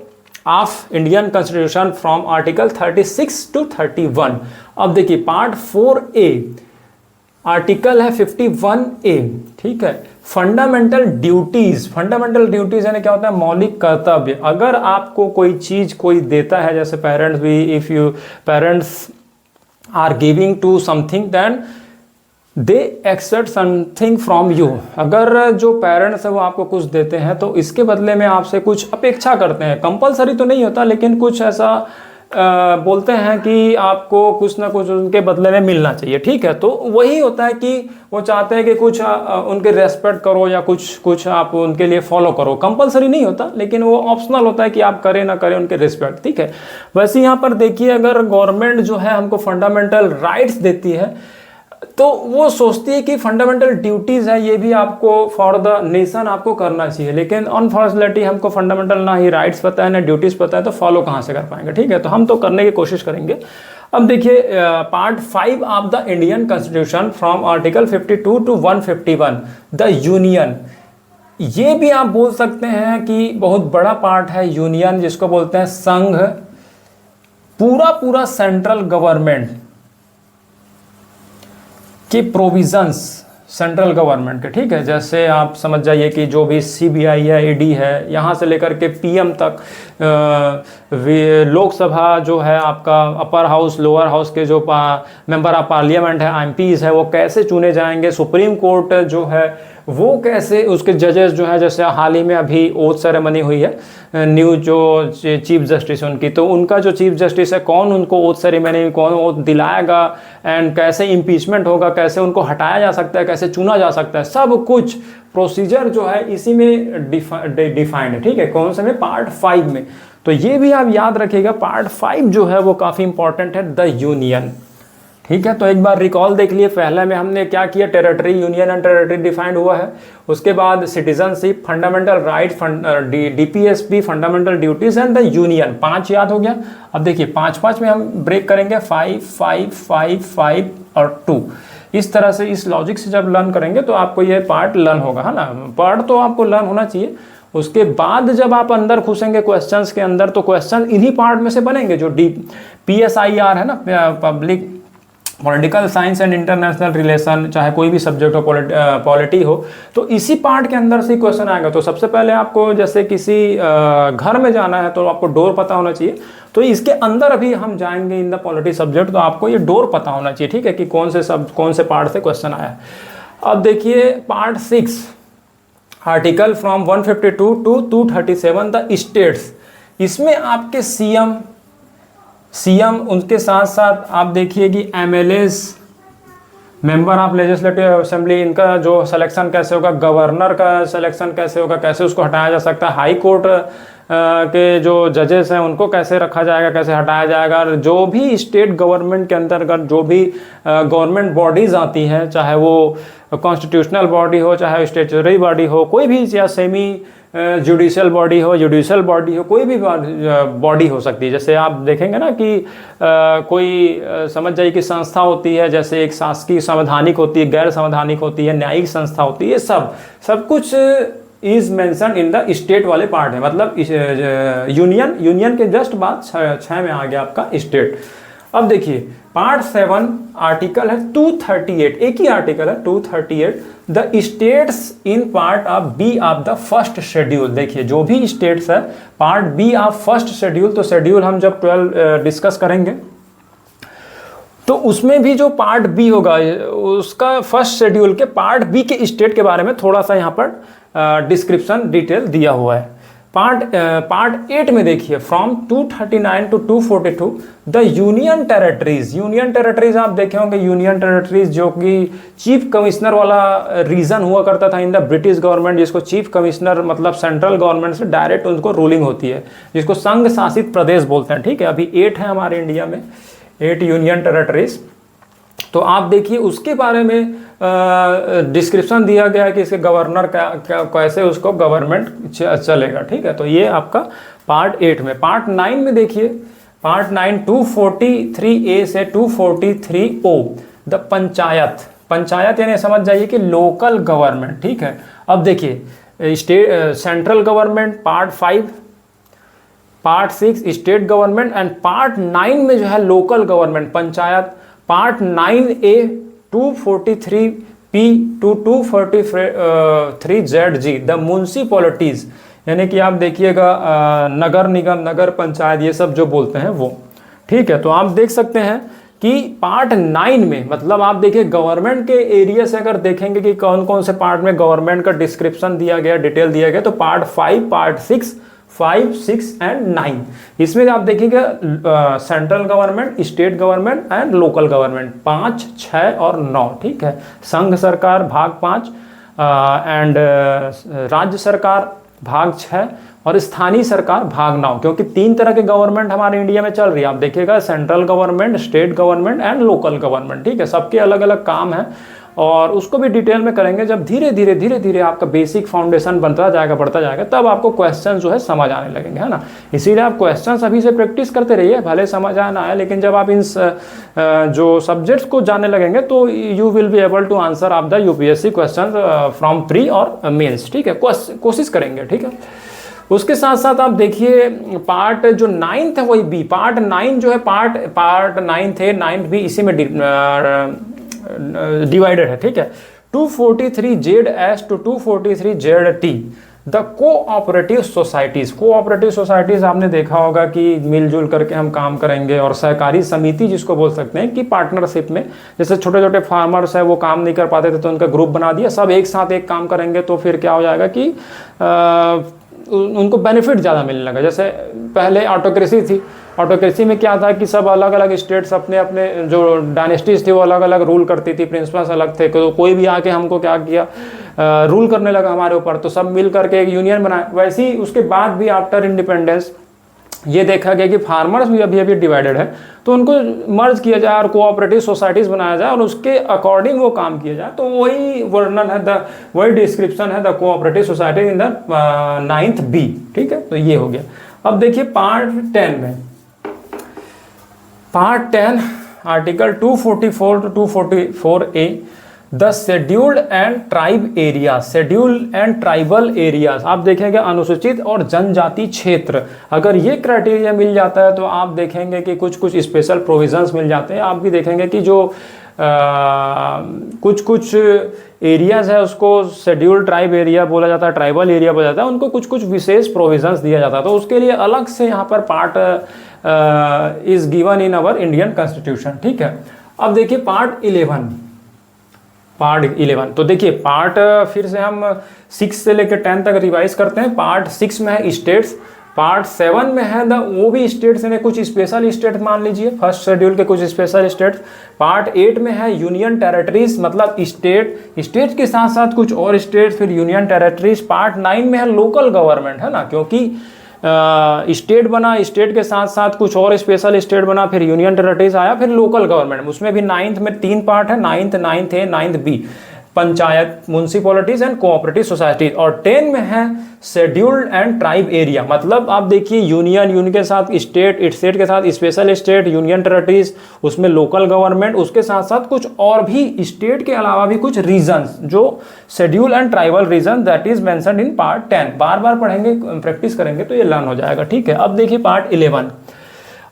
of Indian constitution from article 36 to 31। अब देखिए पार्ट 4A आर्टिकल है 51A। ठीक है, फंडामेंटल ड्यूटीज। फंडामेंटल ड्यूटीज यानी क्या होता है, मौलिक कर्तव्य। अगर आपको कोई चीज कोई देता है, जैसे पेरेंट्स भी, if you parents are giving to something, then they expect something from you. अगर जो पेरेंट्स है वो आपको कुछ देते हैं तो इसके बदले में आपसे कुछ अपेक्षा करते हैं। कंपलसरी तो नहीं होता, लेकिन कुछ ऐसा बोलते हैं कि आपको कुछ ना कुछ उनके बदले में मिलना चाहिए, ठीक है। तो वही होता है कि वो चाहते हैं कि कुछ उनके रेस्पेक्ट करो या कुछ आप उनके लिए फॉलो करो। कंपलसरी नहीं होता, लेकिन वो ऑप्शनल होता है कि आप करें ना करें उनके रिस्पेक्ट, ठीक है। वैसे यहाँ पर देखिए, अगर गवर्नमेंट जो है हमको फंडामेंटल राइट्स देती है तो वो सोचती है कि फंडामेंटल ड्यूटीज़ है ये भी आपको फॉर द नेशन आपको करना चाहिए, लेकिन अनफॉर्चुनेटली हमको फंडामेंटल ना ही राइट्स पता है ना ड्यूटीज़ पता है, तो फॉलो कहाँ से कर पाएंगे, ठीक है। तो हम तो करने की कोशिश करेंगे। अब देखिए part 5 of the Indian constitution from article 52 to 151 the union. ये भी आप बोल सकते हैं कि बहुत बड़ा पार्ट है यूनियन, जिसको बोलते हैं संघ। पूरा सेंट्रल गवर्नमेंट की प्रोविजंस सेंट्रल गवर्नमेंट के, ठीक है। जैसे आप समझ जाइए कि जो भी सीबीआई है, ईडी है, यहाँ से लेकर के पीएम तक, लोकसभा जो है आपका, अपर हाउस लोअर हाउस के जो मेंबर ऑफ पार्लियामेंट है, एमपीज है, वो कैसे चुने जाएंगे, सुप्रीम कोर्ट जो है वो कैसे, उसके जजेस जो है, जैसे हाल ही में अभी ओथ सेरेमनी हुई है न्यू जो चीफ जस्टिस उनकी, तो उनका जो चीफ जस्टिस है कौन उनको ओथ सेरेमनी में कौन ओथ दिलाएगा, एंड कैसे इम्पीचमेंट होगा, कैसे उनको हटाया जा सकता है, कैसे चुना जा सकता है, सब कुछ प्रोसीजर जो है इसी में डिफाइंड है, ठीक है। कौन से में? पार्ट 5 में। तो ये भी आप याद रखिएगा, पार्ट 5 जो है वो काफ़ी इंपॉर्टेंट है, द यूनियन, ठीक है। तो एक बार रिकॉल देख लिए, पहले में हमने क्या किया, territory, union and territory defined हुआ है। उसके बाद citizenship, fundamental right, DPSP, fundamental duties and the union, 5 याद हो गया। अब देखिए 5 में हम ब्रेक करेंगे, 5, 5, 5, 5 और 2। इस तरह से, इस लॉजिक से जब लर्न करेंगे तो आपको ये पार्ट लर्न होगा, है ना। पार्ट तो आपको लर्न होना चाहिए। उसके बाद जब आप अंदर घुसेंगे क्वेश्चंस के अंदर, तो क्वेश्चन इन्हीं पार्ट में से बनेंगे। जो PSIR है ना, public political science and international relation, चाहे कोई भी सब्जेक्ट हो, पॉलिटी हो, तो इसी पार्ट के अंदर से क्वेश्चन आएगा। तो सबसे पहले आपको जैसे किसी घर में जाना है तो आपको डोर पता होना चाहिए। तो इसके अंदर अभी हम जाएंगे इन द पॉलिटी सब्जेक्ट, तो आपको ये डोर पता होना चाहिए, ठीक है, कि कौन से पार्ट से क्वेश्चन आया है। अब देखिए part 6, article from 152 to 237 the states. इसमें आपके सीएम उनके साथ साथ आप देखिए कि MLAs, member of legislative assembly, इनका जो सिलेक्शन कैसे होगा, गवर्नर का सिलेक्शन कैसे होगा, कैसे उसको हटाया जा सकता है, हाई कोर्ट के जो जजेस हैं उनको कैसे रखा जाएगा, कैसे हटाया जाएगा। जो भी स्टेट गवर्नमेंट के अंतर्गत जो भी गवर्नमेंट बॉडीज़ आती हैं, चाहे वो कॉन्स्टिट्यूशनल बॉडी हो, चाहे स्टेचुटरी बॉडी हो, कोई भी, या सेमी जुडिशियल बॉडी हो, जुडिशियल बॉडी हो, कोई भी बॉडी हो सकती है। जैसे आप देखेंगे ना कि कोई समझ जाइए कि संस्था होती है, जैसे एक शासकीय संवैधानिक होती है, गैर संवैधानिक होती है, न्यायिक संस्था होती है, सब कुछ is mention in the state वाले पार्ट है। मतलब यूनियन के जस्ट बाद 6 में आ गया आपका स्टेट। अब देखिए पार्ट 7 आर्टिकल है 238, एक ही आर्टिकल है 238, the states in part of B of the first schedule. देखिए जो भी स्टेट्स है part B of first schedule, तो शेड्यूल हम जब 12 डिस्कस करेंगे तो उसमें भी जो पार्ट बी होगा उसका फर्स्ट शेड्यूल के पार्ट बी के स्टेट के बारे में थोड़ा सा यहाँ पर डिस्क्रिप्शन डिटेल दिया हुआ है। पार्ट 8 में देखिए from 239 to 242 the union territories आप देखे होंगे, यूनियन टेरेटरीज जो कि चीफ कमिश्नर वाला रीजन हुआ करता था इन द ब्रिटिश गवर्नमेंट, जिसको चीफ कमिश्नर मतलब सेंट्रल गवर्नमेंट से डायरेक्ट उनको रूलिंग होती है, जिसको संघ शासित प्रदेश बोलते हैं। ठीक है, अभी 8 है हमारे इंडिया में, 8 यूनियन टेरेटरीज। तो आप देखिए उसके बारे में डिस्क्रिप्शन दिया गया है कि इसके गवर्नर कैसे उसको गवर्नमेंट चलेगा। ठीक है, तो ये आपका पार्ट 8 में। पार्ट 9 में देखिए, पार्ट 9 243A से 243O द पंचायत यानी समझ जाइए कि लोकल गवर्नमेंट। ठीक है, अब देखिए central government part 5, part 6 state government, and part 9 में जो है local government panchayat. Part 9A 243P to 243ZG the municipalities, यानी कि आप देखिएगा नगर निगम, नगर पंचायत, ये सब जो बोलते हैं वो। ठीक है, तो आप देख सकते हैं कि पार्ट 9 में, मतलब आप देखिए गवर्नमेंट के एरिया से अगर देखेंगे कि कौन कौन से पार्ट में गवर्नमेंट का डिस्क्रिप्शन दिया गया, डिटेल दिया गया, तो पार्ट 5, पार्ट 6, 5, 6 एंड 9, इसमें आप देखिएगा central government, state government and local government 5, 6 और 9, ठीक है। संघ सरकार भाग 5 एंड राज्य सरकार भाग 6 और स्थानीय सरकार भाग 9, क्योंकि 3 तरह के गवर्नमेंट हमारे इंडिया में चल रही है। आप देखिएगा central government, state government and local government, ठीक है। सबके अलग अलग काम है और उसको भी डिटेल में करेंगे। जब धीरे धीरे आपका बेसिक फाउंडेशन बनता जाएगा, बढ़ता जाएगा, तब आपको क्वेश्चन जो है समझ आने लगेंगे, है ना। इसीलिए आप क्वेश्चन अभी से प्रैक्टिस करते रहिए, भले समझ आना है, लेकिन जब आप इन जो सब्जेक्ट्स को जानने लगेंगे तो you will be able to answer of the UPSC question from pre और मेन्स, ठीक है। कोशिश करेंगे, ठीक है। उसके साथ साथ आप देखिए पार्ट जो 9th है वही बी, पार्ट 9 जो है पार्ट 9th है, 9th भी इसी में डिवाइडेड है, ठीक है। 243ZS to 243ZT the cooperative societies. Cooperative societies आपने देखा होगा कि मिलजुल करके हम काम करेंगे, और सहकारी समिति जिसको बोल सकते हैं कि पार्टनरशिप में, जैसे छोटे छोटे फार्मर्स है वो काम नहीं कर पाते थे तो उनका ग्रुप बना दिया, सब एक साथ एक काम करेंगे तो फिर क्या हो जाएगा कि उनको बेनिफिट ज़्यादा मिलने लगा। जैसे पहले ऑटोक्रेसी थी, ऑटोक्रेसी में क्या था कि सब अलग अलग स्टेट्स अपने अपने जो डायनेस्टीज थी वो अलग अलग रूल करती थी, प्रिंसिपल्स अलग थे, तो कोई भी आके हमको क्या किया, रूल करने लगा हमारे ऊपर, तो सब मिल करके एक यूनियन बनाए। वैसे ही उसके बाद भी आफ्टर इंडिपेंडेंस ये देखा गया कि फार्मर्स भी अभी डिवाइडेड है, तो उनको मर्ज किया जाए और कोऑपरेटिव सोसाइटीज बनाया जाए और उसके अकॉर्डिंग वो काम किया जाए। तो वही वर्णन है, वही डिस्क्रिप्शन है the cooperative society in the 9th B, ठीक है। तो ये हो गया। अब देखिए पार्ट 10 में, part 10 article 244 to 244A the scheduled and tribe area, scheduled and tribal areas. आप देखेंगे अनुसूचित और जनजाति क्षेत्र, अगर ये क्राइटेरिया मिल जाता है तो आप देखेंगे कि कुछ कुछ स्पेशल प्रोविजंस मिल जाते हैं। आप भी देखेंगे कि जो कुछ कुछ एरियाज है उसको शेड्यूल्ड ट्राइब एरिया बोला जाता है, ट्राइबल एरिया बोला जाता है, उनको कुछ कुछ विशेष प्रोविजंस दिया जाता है। तो उसके लिए अलग से यहाँ पर part is given in our Indian constitution, ठीक है। अब देखिए पार्ट 11, पार्ट 11, तो देखिए पार्ट फिर से हम 6 से लेकर 10 तक रिवाइज करते हैं। पार्ट 6 में है स्टेट्स, पार्ट 7 में है वो भी स्टेट्स ने कुछ स्पेशल स्टेट मान लीजिए, फर्स्ट शेड्यूल के कुछ स्पेशल स्टेट्स। पार्ट 8 में है यूनियन टेरिटरीज, मतलब स्टेट के साथ साथ कुछ और स्टेट, फिर यूनियन टेरिटरीज। पार्ट 9 में है लोकल गवर्नमेंट, है ना, क्योंकि स्टेट बना, स्टेट के साथ साथ कुछ और स्पेशल स्टेट बना, फिर यूनियन टेरिटरीज आया, फिर लोकल गवर्नमेंट। उसमें भी 9th में 3 पार्ट है, 9th A, 9th B, panchayat, municipalities and cooperative society. और 10 में है शेड्यूल्ड एंड ट्राइब एरिया, मतलब आप देखिए यूनियन के साथ स्टेट के साथ स्पेशल स्टेट, यूनियन टेरिटरीज, उसमें लोकल गवर्नमेंट, उसके साथ साथ कुछ और भी स्टेट के अलावा भी कुछ रीजन्स जो schedule and tribal region, that is mentioned in part 10। बार बार पढ़ेंगे, प्रैक्टिस करेंगे तो ये लर्न हो जाएगा, ठीक है। अब देखिए पार्ट 11।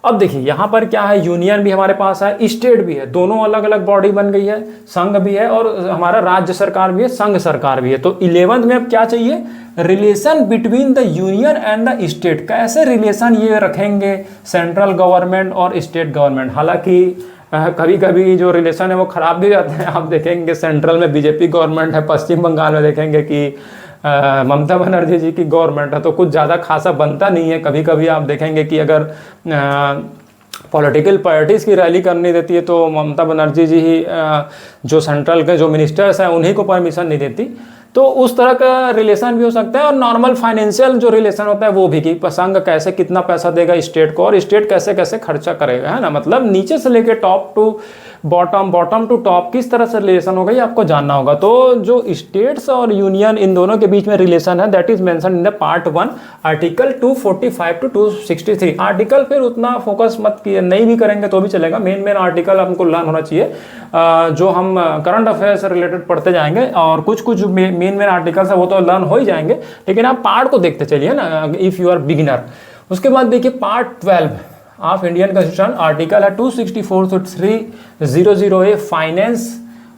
अब देखिए यहाँ पर क्या है, यूनियन भी हमारे पास है, स्टेट भी है, दोनों अलग अलग बॉडी बन गई है, संघ भी है और हमारा राज्य सरकार भी है, संघ सरकार भी है। तो 11th में अब क्या चाहिए, relation between the union and the state. कैसे रिलेशन ये रखेंगे सेंट्रल गवर्नमेंट और स्टेट गवर्नमेंट। हालांकि कभी कभी जो रिलेशन है वो खराब भी जाते हैं। आप देखेंगे सेंट्रल में बीजेपी गवर्नमेंट है, पश्चिम बंगाल में देखेंगे कि ममता बनर्जी जी की गवर्नमेंट है, तो कुछ ज़्यादा खासा बनता नहीं है। कभी कभी आप देखेंगे कि अगर पॉलिटिकल पार्टीज़ की रैली करनी देती है तो ममता बनर्जी जी ही जो सेंट्रल के जो मिनिस्टर्स हैं उन्हीं को परमिशन नहीं देती। तो उस तरह का रिलेशन भी हो सकता है। और नॉर्मल फाइनेंशियल जो रिलेशन होता है वो भी, कि संघ कैसे कितना पैसा देगा स्टेट को और स्टेट कैसे कैसे खर्चा करेगा, है ना। मतलब नीचे से लेके top to bottom, bottom to top किस तरह से रिलेशन होगा ये आपको जानना होगा। तो जो स्टेट्स और यूनियन इन दोनों के बीच में रिलेशन है, that is mention in the part 1 article 245 to 263। Article फिर उतना फोकस मत किए, नहीं भी करेंगे तो भी चलेगा। मेन आर्टिकल हमको लर्न होना चाहिए, जो हम करंट अफेयर से रिलेटेड पढ़ते जाएंगे। और कुछ कुछ मेन आर्टिकल्स है वो तो लर्न हो ही जाएंगे, लेकिन आप पार्ट को देखते चलिए ना, इफ यू आर बिगिनर। उसके बाद देखिए part 12 of Indian constitution, article है 264 to 300A, finance,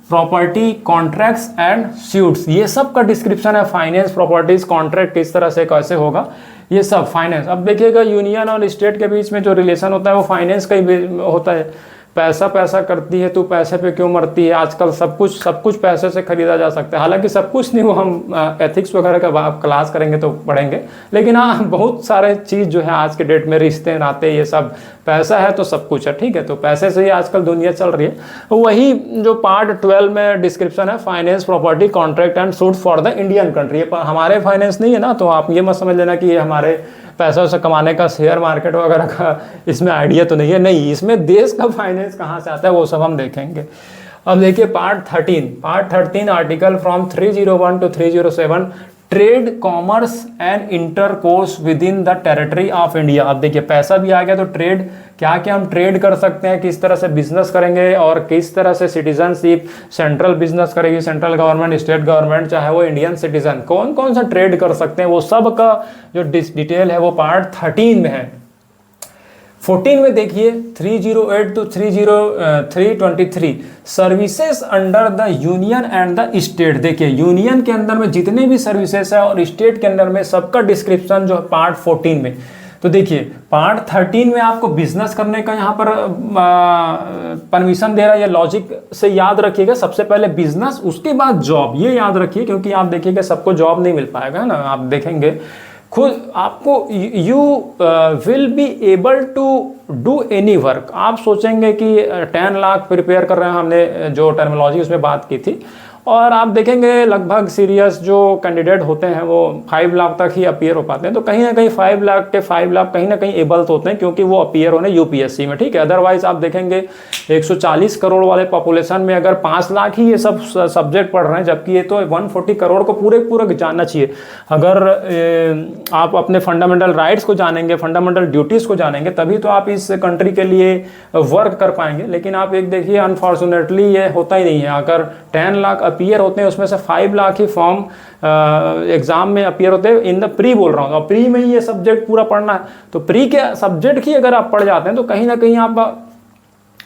property, contracts and suits. ये सब का डिस्क्रिप्शन है, फाइनेंस, प्रॉपर्टीज, कॉन्ट्रैक्ट किस तरह से कैसे होगा, ये सब फाइनेंस। अब देखिएगा यूनियन और स्टेट के बीच में जो रिलेशन होता है वो फाइनेंस का ही होता है। पैसा पैसा करती है तू पैसे पे क्यों मरती है, आजकल सब कुछ पैसे से खरीदा जा सकता है। हालांकि सब कुछ नहीं, वो हम एथिक्स वगैरह का क्लास करेंगे तो पढ़ेंगे, लेकिन हाँ बहुत सारे चीज़ जो है आज के डेट में, रिश्ते नाते ये सब, पैसा है तो सब कुछ है, ठीक है। तो पैसे से ही आजकल दुनिया चल रही है। वही जो पार्ट 12 में डिस्क्रिप्शन है, finance, property, contract and suits for the Indian country. हमारे फाइनेंस नहीं है ना, तो आप ये मत समझ लेना कि ये हमारे पैसा से कमाने का शेयर मार्केट वगैरह का इसमें आइडिया तो नहीं है, नहीं, इसमें देश का फाइनेंस कहाँ से आता है वो सब हम देखेंगे। अब देखिए part 13 article from 301 to 307, trade, commerce and intercourse within the territory of India. अब देखिए पैसा भी आ गया, तो ट्रेड, क्या क्या हम ट्रेड कर सकते हैं, किस तरह से बिजनेस करेंगे और किस तरह से सिटीजनशिप, सेंट्रल बिजनेस करेगी सेंट्रल गवर्नमेंट, स्टेट गवर्नमेंट, चाहे वो इंडियन सिटीजन, कौन कौन सा ट्रेड कर सकते हैं, वो सब का जो डिटेल है वो पार्ट 13 में है। 14 में देखिए 308 to 323 services under the union and the state. देखिए यूनियन के अंदर में जितने भी सर्विसेज है और स्टेट के अंदर में सबका डिस्क्रिप्शन जो है पार्ट 14 में। तो देखिए पार्ट 13 में आपको बिजनेस करने का यहाँ पर परमिशन दे रहा है, या लॉजिक से याद रखिएगा, सबसे पहले बिजनेस, उसके बाद जॉब, ये याद रखिए, क्योंकि आप देखिएगा सबको जॉब नहीं मिल पाएगा ना, आप देखेंगे खुद आपको, you will be able to do any work. आप सोचेंगे कि 10 लाख प्रिपेयर कर रहे हैं, हमने जो टर्मिनोलॉजी उसमें बात की थी, और आप देखेंगे लगभग सीरियस जो कैंडिडेट होते हैं वो 5 लाख तक ही अपीयर हो पाते हैं। तो कहीं ना कहीं 5 लाख के 5 लाख कहीं ना कहीं एबल तो होते हैं, क्योंकि वो अपीयर होने यूपीएससी में, ठीक है। अदरवाइज आप देखेंगे 140 करोड़ वाले पॉपुलेशन में अगर 5 लाख ही ये सब सब्जेक्ट पढ़ रहे हैं, जबकि ये तो 140 करोड़ को पूरे जानना चाहिए। अगर आप अपने फंडामेंटल राइट्स को जानेंगे, फंडामेंटल ड्यूटीज़ को जानेंगे, तभी तो आप इस कंट्री के लिए वर्क कर पाएंगे। लेकिन आप एक देखिए अनफॉर्चुनेटली ये होता ही नहीं है। अगर 10 लाख अपीयर होते हैं, उसमें से 5 लाख ही फॉर्म एग्जाम में अपीयर होते हैं, इन द प्री बोल रहा हूँ, तो प्री में ही ये सब्जेक्ट पूरा पढ़ना है। तो प्री के सब्जेक्ट ही अगर आप पढ़ जाते हैं तो कहीं ना कहीं आप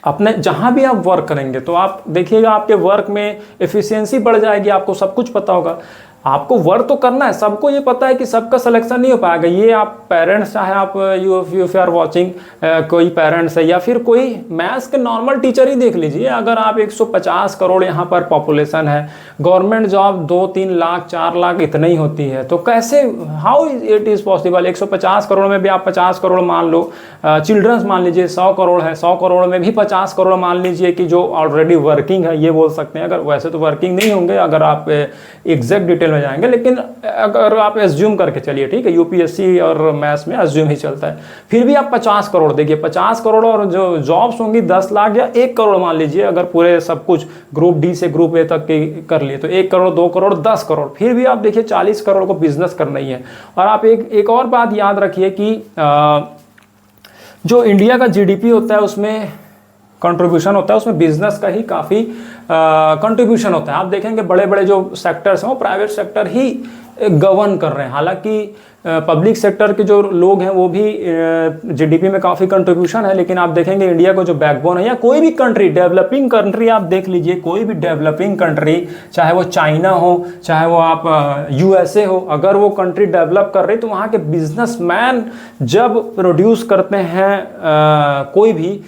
अपने जहाँ भी आप वर्क करेंगे तो आप देखिएगा आपके वर्क में एफिशिएंसी बढ़ जाएगी, आपको सब कुछ पता होगा। आपको वर्क तो करना है, सबको ये पता है कि सबका सिलेक्शन नहीं हो पाएगा। ये आप पेरेंट्स, चाहे आप यू आर वाचिंग, कोई पेरेंट्स है या फिर कोई मैथ्स के नॉर्मल टीचर ही देख लीजिए, अगर आप 150 करोड़ यहाँ पर पॉपुलेशन है, गवर्नमेंट जॉब 2-3 लाख 4 लाख इतनी ही होती है, तो कैसे, how it is possible. 150 crore में भी आप 50 करोड़ मान लो, चिल्ड्रंस मान लीजिए 100 करोड़ है, 100 करोड़ में भी 50 करोड़ मान लीजिए कि जो ऑलरेडी वर्किंग है, ये बोल सकते हैं। अगर वैसे तो वर्किंग नहीं होंगे अगर आप एग्जैक्ट डिटेल में जाएंगे, लेकिन अगर आप एज्यूम करके चलिए, ठीक है, यूपीएससी और मैथ्स में एज्यूम ही चलता है, फिर भी आप 50 करोड़ देखिए, 50 करोड़ और जो जॉब्स होंगी 10 लाख या 1 करोड़ मान लीजिए, अगर पूरे सब कुछ ग्रुप डी से ग्रुप ए तक के कर लिए तो 1 करोड़ 2 करोड़ 10 करोड़, फिर भी आप देखिए 40 करोड़ को बिजनेस करना ही है। और आप एक और बात याद रखिए कि जो इंडिया का जीडीपी होता है उसमें कंट्रीब्यूशन होता है, उसमें बिजनेस का ही काफ़ी कंट्रीब्यूशन होता है। आप देखेंगे बड़े बड़े जो सेक्टर्स हैं वो प्राइवेट सेक्टर ही गवर्न कर रहे हैं। हालांकि पब्लिक सेक्टर के जो लोग हैं वो भी जीडीपी में काफ़ी कंट्रीब्यूशन है, लेकिन आप देखेंगे इंडिया को जो बैकबोन है, या कोई भी कंट्री, डेवलपिंग कंट्री आप देख लीजिए, कोई भी डेवलपिंग कंट्री, चाहे वो चाइना हो, चाहे वो आप यूएसए हो, अगर वो कंट्री डेवलप कर रही तो वहाँ के बिजनेसमैन जब प्रोड्यूस करते हैं कोई भी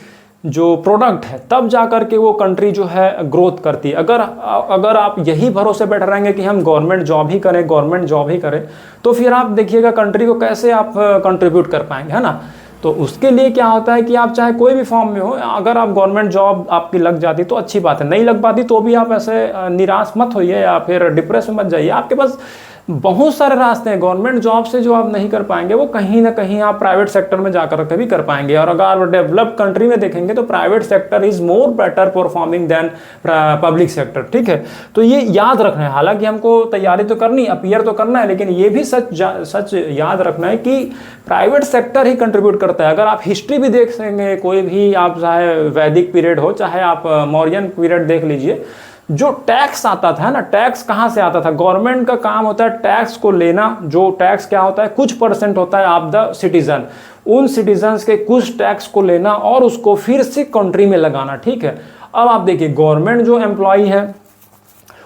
जो प्रोडक्ट है, तब जा कर के वो कंट्री जो है ग्रोथ करती है। अगर आप यही भरोसे बैठ रहेंगे कि हम गवर्नमेंट जॉब ही करें, तो फिर आप देखिएगा कंट्री को कैसे आप कंट्रीब्यूट कर पाएंगे, है ना। तो उसके लिए क्या होता है कि आप चाहे कोई भी फॉर्म में हो, अगर आप गवर्नमेंट जॉब आपकी लग जाती तो अच्छी बात है, नहीं लग पाती तो भी आप ऐसे निराश मत होइए या फिर डिप्रेस में मत जाइए। आपके पास बहुत सारे रास्ते हैं। गवर्नमेंट जॉब से जो आप नहीं कर पाएंगे वो कहीं ना कहीं आप प्राइवेट सेक्टर में जाकर के भी कर पाएंगे। और अगर आप डेवलप्ड कंट्री में देखेंगे तो private sector is more better performing than public sector, ठीक है। तो ये याद रखना है। हालांकि हमको तैयारी तो करनी, अपीयर तो करना है, लेकिन ये भी सच याद रखना है कि प्राइवेट सेक्टर ही कंट्रीब्यूट करता है। अगर आप हिस्ट्री भी देख सकेंगे, कोई भी आप चाहे वैदिक पीरियड हो, चाहे आप मौर्यन पीरियड देख लीजिए, जो टैक्स आता था ना, टैक्स कहाँ से आता था? गवर्नमेंट का काम होता है टैक्स को लेना। जो टैक्स क्या होता है, कुछ परसेंट होता है ऑफ द सिटीजन, उन सिटीजन्स के कुछ टैक्स को लेना और उसको फिर से कंट्री में लगाना, ठीक है। अब आप देखिए गवर्नमेंट जो एम्प्लॉय है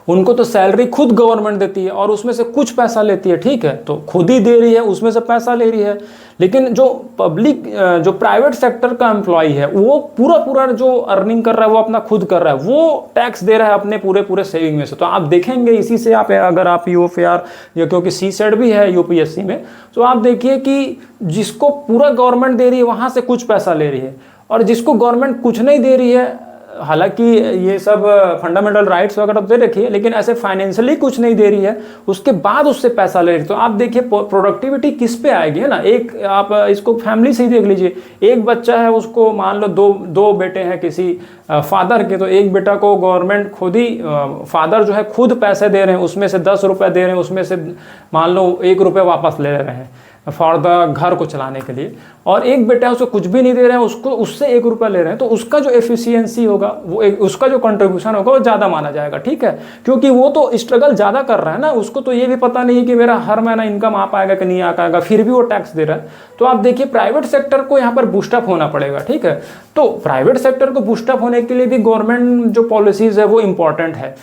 उनको तो सैलरी खुद गवर्नमेंट देती है और उसमें से कुछ पैसा लेती है, ठीक है, तो खुद ही दे रही है, उसमें से पैसा ले रही है। लेकिन जो पब्लिक जो प्राइवेट सेक्टर का एम्प्लॉय है वो पूरा पूरा जो अर्निंग कर रहा है वो अपना खुद कर रहा है, वो टैक्स दे रहा है अपने पूरे पूरे सेविंग में से। तो आप देखेंगे इसी से आप अगर आप यूएफएआर या क्योंकि सी सेट भी है यूपीएससी में, तो आप देखिए कि जिसको पूरा गवर्नमेंट दे रही है वहाँ से कुछ पैसा ले रही है, और जिसको गवर्नमेंट कुछ नहीं दे रही है, हालांकि ये सब फंडामेंटल राइट्स वगैरह दे रखी है, लेकिन ऐसे फाइनेंशियली कुछ नहीं दे रही है, उसके बाद उससे पैसा ले रही है। तो आप देखिए प्रोडक्टिविटी किस पे आएगी, है ना। एक आप इसको फैमिली से ही देख लीजिए, एक बच्चा है, उसको मान लो दो बेटे हैं किसी फादर के, तो एक बेटा को गवर्नमेंट खुद ही फादर जो है खुद पैसे दे रहे हैं, उसमें से 10 रुपये दे रहे हैं, उसमें से मान लो 1 रुपये वापस ले रहे हैं फॉर द घर को चलाने के लिए, और एक बेटा है उसको कुछ भी नहीं दे रहे हैं, उसको उससे 1 रुपया ले रहे हैं, तो उसका जो एफिशिएंसी होगा वो उसका जो कंट्रीब्यूशन होगा वो ज़्यादा माना जाएगा, ठीक है, क्योंकि वो तो स्ट्रगल ज़्यादा कर रहा है ना, उसको तो ये भी पता नहीं है कि मेरा हर महीना इनकम आ पाएगा कि नहीं आ पाएगा, फिर भी वो टैक्स दे रहा है। तो आप देखिए प्राइवेट सेक्टर को यहाँ पर बूस्टअप होना पड़ेगा, ठीक है। तो प्राइवेट सेक्टर को बूस्टअप होने के लिए भी गवर्नमेंट जो पॉलिसीज़ है वो इम्पॉर्टेंट है।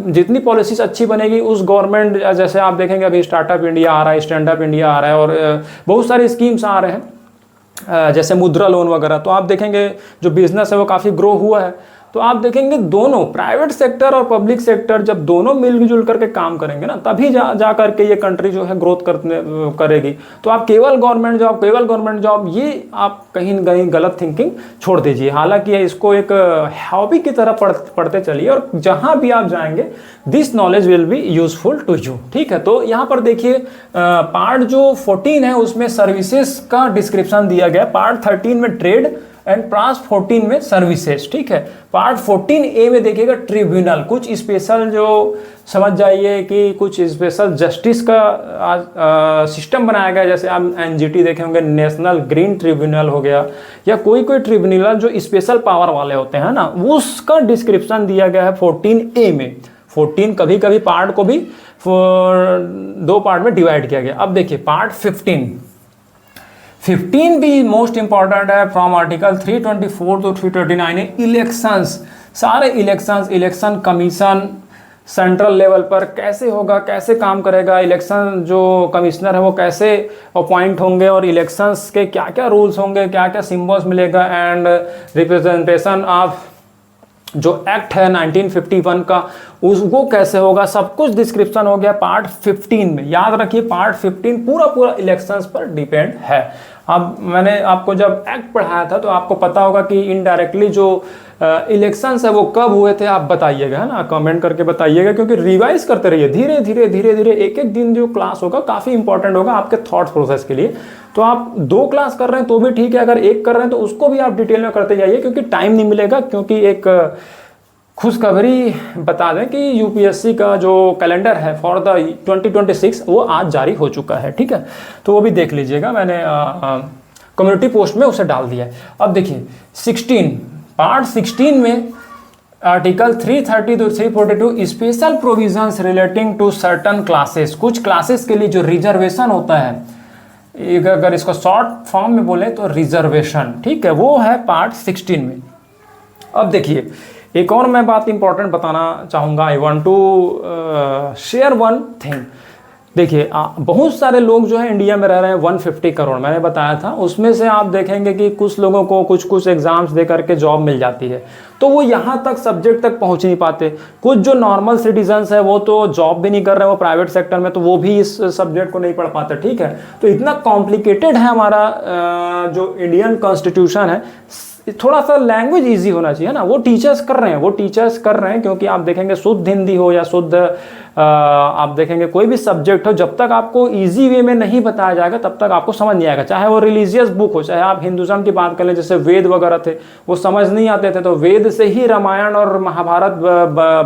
जितनी पॉलिसीज अच्छी बनेगी उस गवर्नमेंट, जैसे आप देखेंगे अभी स्टार्टअप इंडिया आ रहा है, स्टैंड अप इंडिया आ रहा है, और बहुत सारी स्कीम्स आ रहे हैं जैसे मुद्रा लोन वगैरह, तो आप देखेंगे जो बिजनेस है वो काफ़ी ग्रो हुआ है। तो आप देखेंगे दोनों प्राइवेट सेक्टर और पब्लिक सेक्टर जब दोनों मिलजुल करके काम करेंगे ना, तभी जा करके ये कंट्री जो है ग्रोथ करेगी। तो आप केवल गवर्नमेंट जॉब ये आप कहीं न कहीं गलत थिंकिंग छोड़ दीजिए। हालांकि इसको एक हॉबी की तरह पढ़ते चलिए, और जहाँ भी आप जाएंगे this knowledge will be useful to you, ठीक है। तो यहाँ पर देखिए पार्ट जो 14 है उसमें सर्विसेज का डिस्क्रिप्शन दिया गया, पार्ट 13 में ट्रेड एंड पार्ट 14 में सर्विसेज, ठीक है। पार्ट 14A में देखिएगा ट्रिब्यूनल, कुछ स्पेशल जो समझ जाइए कि कुछ स्पेशल जस्टिस का सिस्टम बनाया गया, जैसे आप एनजीटी देखे होंगे, नेशनल ग्रीन ट्रिब्यूनल हो गया, या कोई ट्रिब्यूनल जो स्पेशल पावर वाले होते हैं ना, उसका डिस्क्रिप्शन दिया गया है 14A में। 14 कभी कभी पार्ट को भी 2 पार्ट में डिवाइड किया गया। अब देखिए पार्ट 15 भी मोस्ट इंपॉर्टेंट है, फ्रॉम आर्टिकल 324 to 339 है इलेक्शंस, सारे इलेक्शन कमीशन सेंट्रल लेवल पर कैसे होगा, कैसे काम करेगा, इलेक्शन जो कमिश्नर है वो कैसे अपॉइंट होंगे, और इलेक्शंस के क्या क्या रूल्स होंगे, क्या क्या सिम्बल्स मिलेगा, एंड रिप्रेजेंटेशन ऑफ जो एक्ट है 1951 का उसको कैसे होगा, सब कुछ डिस्क्रिप्शन हो गया पार्ट 15 में। याद रखिए पार्ट 15 पूरा इलेक्शंस पर डिपेंड है। अब मैंने आपको जब एक्ट पढ़ाया था तो आपको पता होगा कि इनडायरेक्टली जो इलेक्शंस है वो कब हुए थे, आप बताइएगा, है ना, कमेंट करके बताइएगा, क्योंकि रिवाइज करते रहिए धीरे धीरे एक दिन जो क्लास होगा काफ़ी इंपॉर्टेंट होगा आपके थॉट प्रोसेस के लिए। तो आप 2 क्लास कर रहे हैं तो भी ठीक है, अगर 1 कर रहे हैं तो उसको भी आप डिटेल में करते जाइए, क्योंकि टाइम नहीं मिलेगा। क्योंकि एक खुशखबरी बता दें कि यूपीएससी का जो कैलेंडर है फॉर द 2026 वो आज जारी हो चुका है, ठीक है, तो वो भी देख लीजिएगा, मैंने कम्युनिटी पोस्ट में उसे डाल दिया है। अब देखिए पार्ट 16 में article 330 to 342 special provisions relating to certain classes, कुछ क्लासेस के लिए जो रिजर्वेशन होता है, अगर इसको शॉर्ट फॉर्म में बोले तो रिजर्वेशन, ठीक है, वो है पार्ट 16 में। अब देखिए एक और मैं बात इंपॉर्टेंट बताना चाहूँगा, I want to share one thing. देखिए बहुत सारे लोग जो है इंडिया में रह रहे हैं, 150 करोड़ मैंने बताया था, उसमें से आप देखेंगे कि कुछ लोगों को कुछ एग्जाम्स दे करके जॉब मिल जाती है, तो वो यहाँ तक सब्जेक्ट तक पहुँच नहीं पाते। कुछ जो नॉर्मल सिटीजन्स है वो तो जॉब भी नहीं कर रहे हैं, वो प्राइवेट सेक्टर में, तो वो भी इस सब्जेक्ट को नहीं पढ़ पाते, ठीक है। तो इतना कॉम्प्लिकेटेड है हमारा जो इंडियन कॉन्स्टिट्यूशन है, थोड़ा सा लैंग्वेज इजी होना चाहिए ना, वो टीचर्स कर रहे हैं, क्योंकि आप देखेंगे शुद्ध हिंदी हो या शुद्ध आप देखेंगे कोई भी सब्जेक्ट हो, जब तक आपको इजी वे में नहीं बताया जाएगा तब तक आपको समझ नहीं आएगा। चाहे वो रिलीजियस बुक हो, चाहे आप हिंदुज़म की बात कर लें, जैसे वेद वगैरह थे वो समझ नहीं आते थे, तो वेद से ही रामायण और महाभारत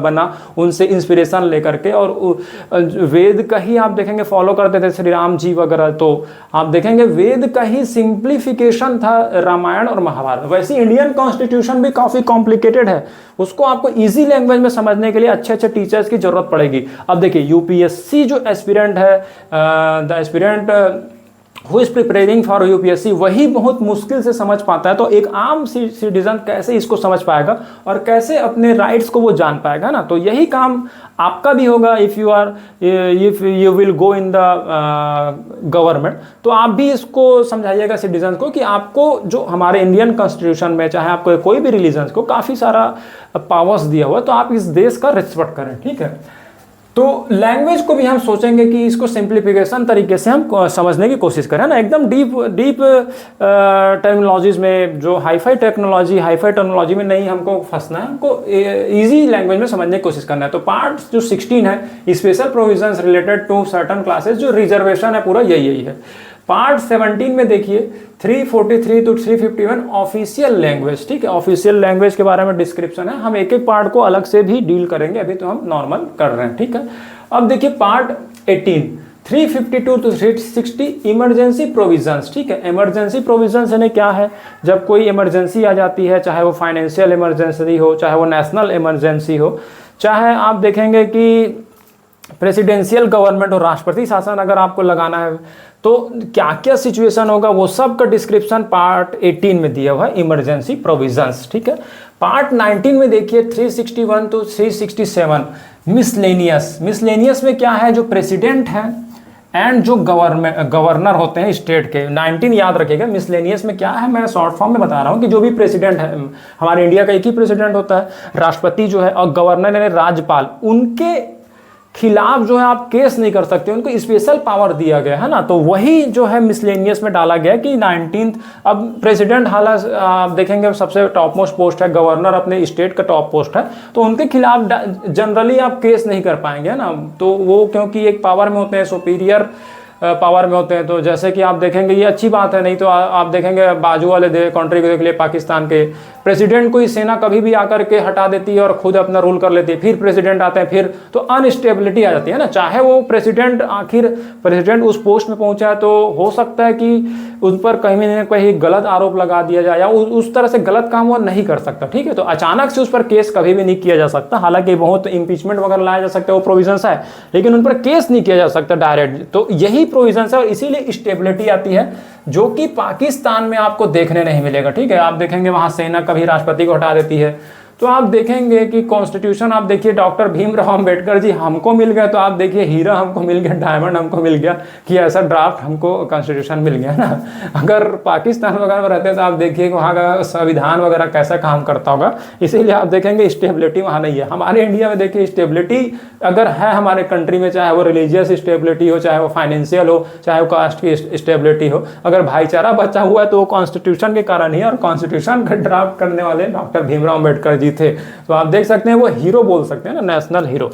बना, उनसे इंस्पिरेशन लेकर के, और वेद का ही आप देखेंगे फॉलो करते थे श्री राम जी वगैरह। तो आप देखेंगे वेद का ही सिंप्लीफिकेशन था रामायण और महाभारत। वैसे इंडियन कॉन्स्टिट्यूशन भी काफ़ी कॉम्प्लिकेटेड है, उसको आपको इजी लैंग्वेज में समझने के लिए अच्छे टीचर्स की जरूरत पड़ेगी। अब देखिए यूपीएससी जो एस्पिरेंट है, the aspirant who is preparing for UPSC वही बहुत मुश्किल से समझ पाता है। तो एक आम सिटीजन कैसे इसको समझ पाएगा और कैसे अपने राइट्स को वो जान पाएगा ना। तो यही काम आपका भी होगा if you will go in the government. तो आप भी इसको समझाइएगा सिटीजन को कि आपको जो हमारे इंडियन कॉन्स्टिट्यूशन में चाहे आपको कोई भी रिलीजन को काफ़ी सारा पावर्स दिया हुआ है, तो आप इस देश का रिस्पेक्ट करें, ठीक है। तो लैंग्वेज को भी हम सोचेंगे कि इसको सिंप्लीफिकेशन तरीके से हम समझने की कोशिश करें ना, एकदम डीप टेक्नोलॉजीज में, जो हाईफाई टेक्नोलॉजी में नहीं हमको फंसना है, हमको इजी लैंग्वेज में समझने की कोशिश करना है। तो पार्ट जो 16 है special provisions related to certain classes, जो रिजर्वेशन है पूरा यही है। पार्ट 17 में देखिए 343 टू 351 ऑफिशियल लैंग्वेज, ठीक है। ऑफिशियल लैंग्वेज के बारे में डिस्क्रिप्शन है, हम एक एक पार्ट को अलग से भी डील करेंगे, अभी तो हम नॉर्मल कर रहे हैं, ठीक है। अब देखिए पार्ट 18 352 टू 360 इमरजेंसी प्रोविजंस, ठीक है। इमरजेंसी प्रोविजंस यानी क्या है, जब कोई इमरजेंसी आ जाती है, चाहे वो फाइनेंशियल इमरजेंसी हो, चाहे वो नेशनल इमरजेंसी हो, चाहे आप देखेंगे कि प्रेसिडेंशियल गवर्नमेंट और राष्ट्रपति शासन अगर आपको लगाना है, तो क्या क्या सिचुएशन होगा वो सब का डिस्क्रिप्शन पार्ट 18 में दिया हुआ है, इमरजेंसी प्रोविजंस, ठीक है। पार्ट 19 में देखिए 361 टू 367 मिसलेनियस में क्या है, जो प्रेसिडेंट है एंड जो गवर्नर होते हैं स्टेट के। 19 याद रखिएगा। मिसलेनियस में क्या है, मैं शॉर्ट फॉर्म में बता रहा हूँ कि जो भी प्रेसिडेंट है, हमारे इंडिया का एक ही प्रेसिडेंट होता है, राष्ट्रपति जो है, और गवर्नर यानी राज्यपाल, उनके खिलाफ जो है आप केस नहीं कर सकते, उनको स्पेशल पावर दिया गया है ना। तो वही जो है मिसलेनियस में डाला गया कि 19th, अब प्रेसिडेंट हालांकि आप देखेंगे सबसे टॉप मोस्ट पोस्ट है, गवर्नर अपने स्टेट का टॉप पोस्ट है, तो उनके खिलाफ जनरली आप केस नहीं कर पाएंगे, है ना। तो वो क्योंकि एक पावर में होते हैं, सुपीरियर पावर में होते हैं, तो जैसे कि आप देखेंगे ये अच्छी बात है। नहीं तो आप देखेंगे बाजू वाले कंट्री को देख लिए, पाकिस्तान के प्रेसिडेंट को ही सेना कभी भी आकर के हटा देती है और खुद अपना रूल कर लेती है, फिर प्रेसिडेंट आते हैं, फिर तो अनस्टेबिलिटी आ जाती है ना। चाहे वो प्रेसिडेंट उस पोस्ट में पहुंचा है, तो हो सकता है कि उन पर कहीं ना कहीं गलत आरोप लगा दिया जाए, या उस तरह से गलत काम वो नहीं कर सकता, ठीक है। तो अचानक से उस पर केस कभी भी नहीं किया जा सकता, हालांकि बहुत इम्पीचमेंट वगैरह लाया जा सकता है, वो प्रोविजंस है, लेकिन उन पर केस नहीं किया जा सकता डायरेक्ट। तो यही प्रोविजंस है और इसीलिए स्टेबिलिटी आती है, जो कि पाकिस्तान में आपको देखने नहीं मिलेगा, ठीक है। आप देखेंगे वहां सेना कभी राष्ट्रपति को हटा देती है। तो आप देखेंगे कि कॉन्स्टिट्यूशन, आप देखिए डॉक्टर भीमराव अंबेडकर जी हमको मिल गए, तो आप देखिए हीरा हमको मिल गया, डायमंड हमको मिल गया, कि ऐसा ड्राफ्ट हमको कॉन्स्टिट्यूशन मिल गया ना। अगर पाकिस्तान वगैरह में रहते हैं तो आप देखिए वहाँ का संविधान वगैरह कैसा काम करता होगा। इसीलिए आप देखेंगे स्टेबिलिटी वहाँ नहीं है। हमारे इंडिया में देखिए स्टेबिलिटी अगर है हमारे कंट्री में, चाहे वो रिलीजियस स्टेबिलिटी हो, चाहे वो फाइनेंशियल हो, चाहे वो कास्ट की स्टेबिलिटी हो, अगर भाईचारा बचा हुआ है तो वो कॉन्स्टिट्यूशन के कारण ही, और कॉन्स्टिट्यूशन का ड्राफ्ट करने वाले डॉक्टर भीमराव अंबेडकर जी थे। तो आप देख सकते हैं वो हीरो बोल सकते हैं ना, नेशनल हीरो।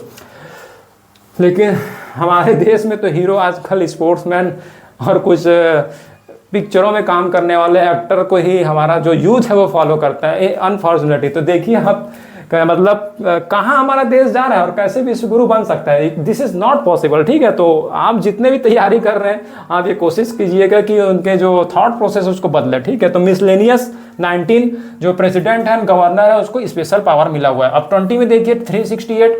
लेकिन हमारे देश में तो हीरो आजकल स्पोर्ट्समैन और कुछ पिक्चरों में काम करने वाले एक्टर को ही हमारा जो यूथ है वो फॉलो करता है, अनफॉर्चुनेटली। तो देखिए आप मतलब कहाँ हमारा देश जा रहा है और कैसे विश्वगुरु बन सकता है, दिस इज नॉट पॉसिबल, ठीक है। तो आप जितने भी तैयारी कर रहे हैं, आप ये कोशिश कीजिएगा कि उनके जो थॉट प्रोसेस उसको बदले, ठीक है। तो मिसलेनियस 19 जो प्रेसिडेंट है, गवर्नर है, उसको स्पेशल पावर मिला हुआ है। अब 20 में देखिए 368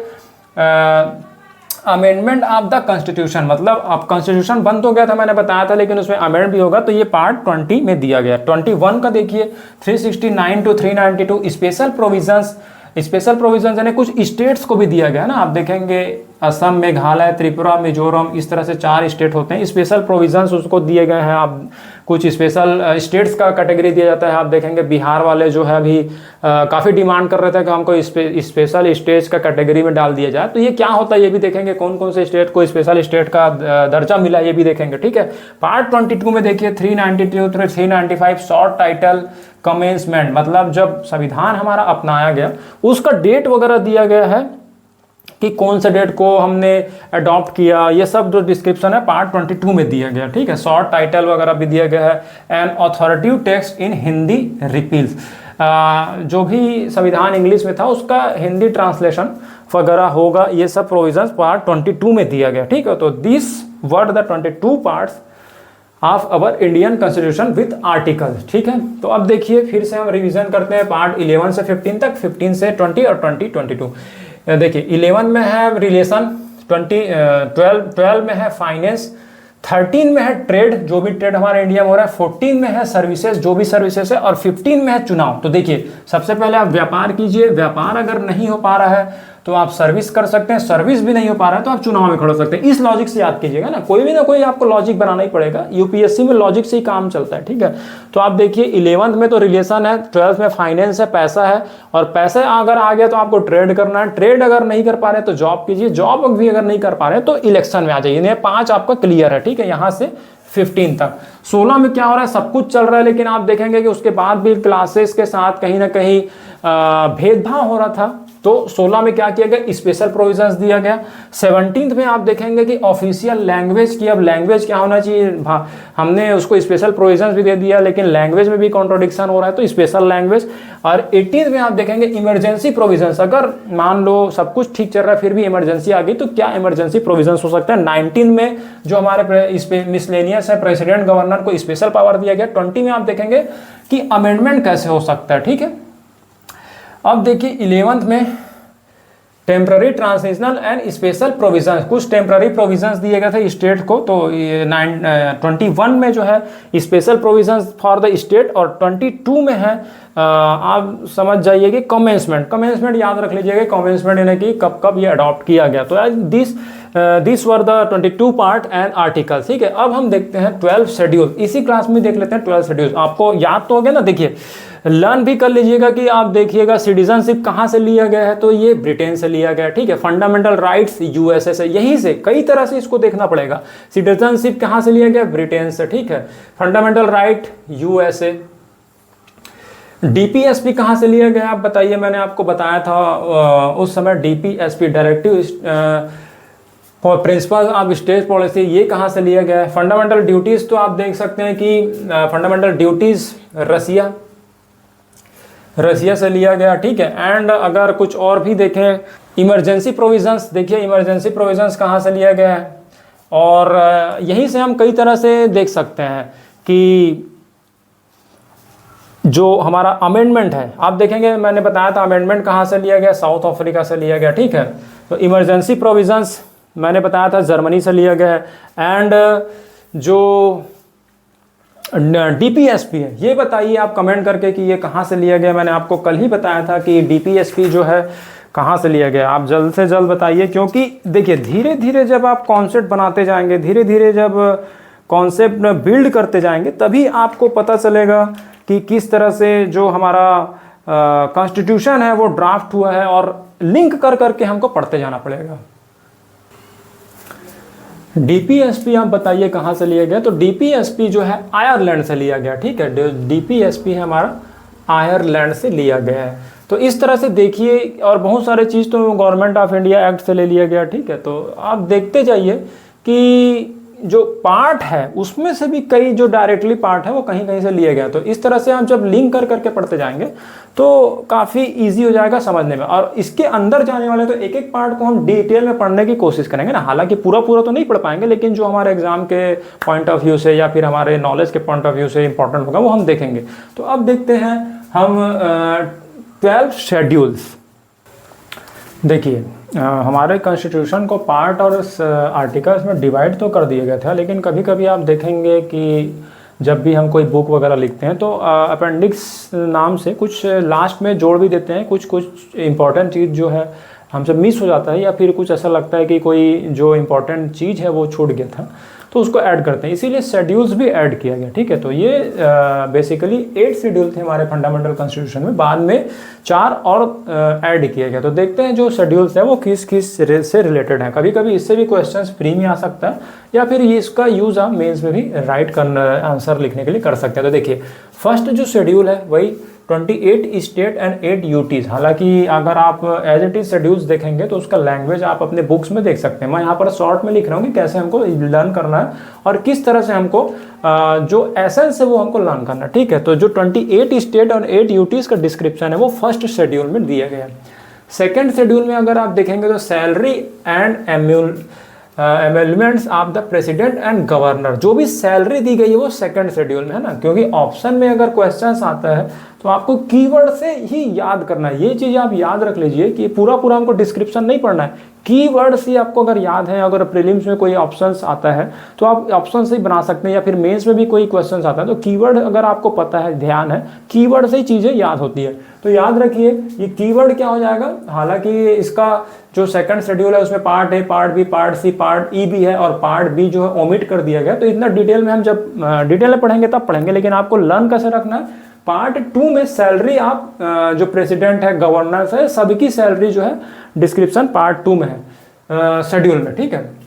अमेंडमेंट ऑफ द कॉन्स्टिट्यूशन, मतलब अब कॉन्स्टिट्यूशन बंद हो गया था, मैंने बताया था, लेकिन उसमें अमेंड भी होगा, तो ये पार्ट 20 में दिया गया। 21 का देखिए 369 टू 392 स्पेशल प्रोविजंस यानी कुछ स्टेट्स को भी दिया गया ना। आप देखेंगे असम, मेघालय, त्रिपुरा, मिजोरम, इस तरह से 4 स्टेट होते हैं, स्पेशल प्रोविजंस उसको दिए गए हैं। आप कुछ स्पेशल स्टेट्स का कैटेगरी दिया जाता है। आप देखेंगे बिहार वाले जो है अभी काफ़ी डिमांड कर रहे थे कि हमको स्पेशल स्टेट्स का कैटेगरी में डाल दिया जाए। तो ये क्या होता है ये भी देखेंगे, कौन कौन से स्टेट को स्पेशल स्टेट का दर्जा मिला ये भी देखेंगे, ठीक है। पार्ट 22 में देखिए 392 to 395 शॉर्ट टाइटल कमेंसमेंट, मतलब जब संविधान हमारा अपनाया गया उसका डेट वगैरह दिया गया है कि कौन से डेट को हमने अडॉप्ट किया, ये सब जो डिस्क्रिप्शन है पार्ट 22 में दिया गया, ठीक है। शॉर्ट टाइटल वगैरह भी दिया गया है। And authoritative text in Hindi रिपील्स, जो भी संविधान इंग्लिश में था उसका हिंदी ट्रांसलेशन वगैरह होगा, ये सब प्रोविजंस पार्ट 22 में दिया गया, ठीक है। तो this word the 22 parts of our Indian constitution with articles, ठीक है। तो अब देखिए फिर से हम रिवीजन करते हैं पार्ट 11 से 15 तक, 15 से 20 और 22। देखिए 11 में है रिलेशन, 12 में है फाइनेंस, 13 में है ट्रेड, जो भी ट्रेड हमारे इंडिया में हो रहा है, 14 में है सर्विसेज, जो भी सर्विसेज है, और 15 में है चुनाव। तो देखिए सबसे पहले आप व्यापार कीजिए, व्यापार अगर नहीं हो पा रहा है तो आप सर्विस कर सकते हैं, सर्विस भी नहीं हो पा रहा है तो आप चुनाव में खड़े हो सकते हैं। इस लॉजिक से याद कीजिएगा ना, कोई ना कोई आपको लॉजिक बनाना ही पड़ेगा, यूपीएससी में लॉजिक से ही काम चलता है, ठीक है। तो आप देखिए 11th में तो रिलेशन है, 12th में फाइनेंस है, पैसा है, और पैसे अगर आ गया तो आपको ट्रेड करना है, ट्रेड अगर नहीं कर पा रहे तो जॉब कीजिए, जॉब भी अगर नहीं कर पा रहे तो इलेक्शन में आ जाइए। 5 आपका क्लियर है, ठीक है, यहाँ से 15 तक। 16 में क्या हो रहा है, सब कुछ चल रहा है, लेकिन आप देखेंगे कि उसके बाद भी क्लासेस के साथ कहीं ना कहीं भेदभाव हो रहा था। तो 16 में क्या किया गया, स्पेशल प्रोविजंस दिया गया। 17 में आप देखेंगे कि ऑफिशियल लैंग्वेज की, अब लैंग्वेज क्या होना चाहिए, हमने उसको स्पेशल प्रोविजंस भी दे दिया, लेकिन लैंग्वेज में भी कॉन्ट्रोडिक्शन हो रहा है तो स्पेशल लैंग्वेज। और 18 में आप देखेंगे इमरजेंसी प्रोविजंस, अगर मान लो सब कुछ ठीक चल रहा है फिर भी इमरजेंसी आ गई तो क्या इमरजेंसी प्रोविजंस हो सकता है। 19 में जो हमारे मिसलेनियस है, प्रेसिडेंट गवर्नर को स्पेशल पावर दिया गया। 20 में आप देखेंगे कि अमेंडमेंट कैसे हो सकता है, ठीक है। अब देखिए 11th में temporary transitional and special provisions, कुछ टेम्पररी प्रोविजंस दिए गए थे स्टेट को। तो 21 में जो है special provisions for the state, और 22 में है आप समझ जाइए कि कमेंसमेंट याद रख लीजिएगा, कमेंसमेंट यानी कि कब कब ये अडॉप्ट किया गया। तो this were the 22 part and article, ठीक है। अब हम देखते हैं 12 शेड्यूल, इसी क्लास में देख लेते हैं 12 शेड्यूल। आपको याद तो हो गया ना, देखिए लर्न भी कर लीजिएगा कि आप देखिएगा सिटीजनशिप कहाँ से लिया गया है, तो ये ब्रिटेन से लिया गया, ठीक है। फंडामेंटल राइट्स यूएसए से, यहीं से कई तरह से इसको देखना पड़ेगा। सिटीजनशिप कहाँ से लिया गया, ब्रिटेन से, ठीक है। Fundamental right USA. डीपीएसपी कहाँ से लिया गया आप बताइए, मैंने आपको बताया था उस समय DPSP directive principle of state policy, ये कहाँ से लिया गया है। फंडामेंटल ड्यूटीज तो आप देख सकते हैं कि फंडामेंटल ड्यूटीज रसिया से लिया गया, ठीक है। एंड अगर कुछ और भी देखें, इमरजेंसी प्रोविजंस, देखिए इमरजेंसी प्रोविजंस कहाँ से लिया गया है, और यहीं से हम कई तरह से देख सकते हैं कि जो हमारा अमेंडमेंट है, आप देखेंगे मैंने बताया था अमेंडमेंट कहाँ से लिया गया, साउथ अफ्रीका से लिया गया, ठीक है। तो इमरजेंसी प्रोविजंस मैंने बताया था जर्मनी से लिया गया है। एंड जो डीपीएसपी है, ये बताइए आप कमेंट करके कि ये कहाँ से लिया गया। मैंने आपको कल ही बताया था कि डीपीएसपी जो है कहाँ से लिया गया, आप जल्द से जल्द बताइए, क्योंकि देखिए धीरे धीरे जब आप कॉन्सेप्ट बनाते जाएंगे, धीरे धीरे जब कॉन्सेप्ट बिल्ड करते जाएंगे, तभी आपको पता चलेगा कि किस तरह से जो हमारा कॉन्स्टिट्यूशन है वो ड्राफ्ट हुआ है, और लिंक कर करके हमको पढ़ते जाना पड़ेगा। डीपीएसपी आप बताइए कहाँ से लिया गया, तो डीपीएसपी जो है आयरलैंड से लिया गया, ठीक है। डीपीएसपी है हमारा आयरलैंड से लिया गया है। तो इस तरह से देखिए, और बहुत सारे चीज़ तो गवर्नमेंट ऑफ इंडिया एक्ट से ले लिया गया, ठीक है। तो आप देखते जाइए कि जो पार्ट है उसमें से भी कई जो डायरेक्टली पार्ट है वो कहीं कहीं से लिए गए। तो इस तरह से आप जब लिंक कर करके पढ़ते जाएंगे तो काफ़ी इजी हो जाएगा समझने में, और इसके अंदर जाने वाले तो एक एक पार्ट को हम डिटेल में पढ़ने की कोशिश करेंगे ना। हालांकि पूरा तो नहीं पढ़ पाएंगे, लेकिन जो हमारे एग्जाम के पॉइंट ऑफ व्यू से या फिर हमारे नॉलेज के पॉइंट ऑफ व्यू से इंपॉर्टेंट होगा वो हम देखेंगे। तो अब देखते हैं हम 12 शेड्यूल्स। देखिए हमारे कॉन्स्टिट्यूशन को पार्ट और आर्टिकल्स में डिवाइड तो कर दिया गया था, लेकिन कभी कभी आप देखेंगे कि जब भी हम कोई बुक वगैरह लिखते हैं तो अपेंडिक्स नाम से कुछ लास्ट में जोड़ भी देते हैं, कुछ इंपॉर्टेंट चीज़ जो है हमसे मिस हो जाता है, या फिर कुछ ऐसा लगता है कि कोई जो इंपॉर्टेंट चीज़ है वो छूट गया था तो उसको ऐड करते हैं, इसीलिए शेड्यूल्स भी ऐड किया गया, ठीक है। तो ये बेसिकली 8 शेड्यूल थे हमारे फंडामेंटल कॉन्स्टिट्यूशन में, बाद में 4 और ऐड किया गया। तो देखते हैं जो शेड्यूल्स है वो किस किस से रिलेटेड है। कभी कभी इससे भी क्वेश्चंस फ्री में आ सकता है, या फिर ये इसका यूज़ आप मेंस में भी राइट करना आंसर लिखने के लिए कर सकते हैं। तो देखिए फर्स्ट जो शेड्यूल है वही 28 स्टेट एंड 8 यूटीज। हालांकि अगर आप एज इट इज शेड्यूल्स देखेंगे तो उसका लैंग्वेज आप अपने बुक्स में देख सकते हैं। मैं यहाँ पर शॉर्ट में लिख रहा हूँ कि कैसे हमको लर्न करना है और किस तरह से हमको जो एसेंस है वो हमको लर्न करना है, ठीक है। तो जो 28 स्टेट और 8 यूटीज का डिस्क्रिप्शन है वो फर्स्ट शेड्यूल में दिया गया है। सेकेंड शेड्यूल में अगर आप देखेंगे तो salary and emoluments of the president and governor, जो भी सैलरी दी गई है वो सेकंड शेड्यूल में है ना, क्योंकि ऑप्शन में अगर क्वेश्चंस आता है तो आपको कीवर्ड से ही याद करना है। ये चीज़ आप याद रख लीजिए कि पूरा हमको डिस्क्रिप्शन नहीं पढ़ना है, कीवर्ड्स ही आपको अगर याद है, अगर प्रीलिम्स में कोई ऑप्शंस आता है तो आप ऑप्शन से ही बना सकते हैं, या फिर मेंस में भी कोई क्वेश्चंस आता है तो कीवर्ड अगर आपको पता है, ध्यान है, कीवर्ड से ही चीज़ें याद होती है। तो याद रखिए ये कीवर्ड क्या हो जाएगा, हालांकि इसका जो सेकंड शेड्यूल है उसमें part A, part B, part C, part E भी है, और पार्ट बी जो है ओमिट कर दिया गया, तो इतना डिटेल में हम जब डिटेल में पढ़ेंगे तब पढ़ेंगे, लेकिन आपको लर्न कैसे रखना है, पार्ट 2 में सैलरी आप जो प्रेसिडेंट है, गवर्नर है, सबकी सैलरी जो है डिस्क्रिप्शन पार्ट 2 में है शेड्यूल में, ठीक है।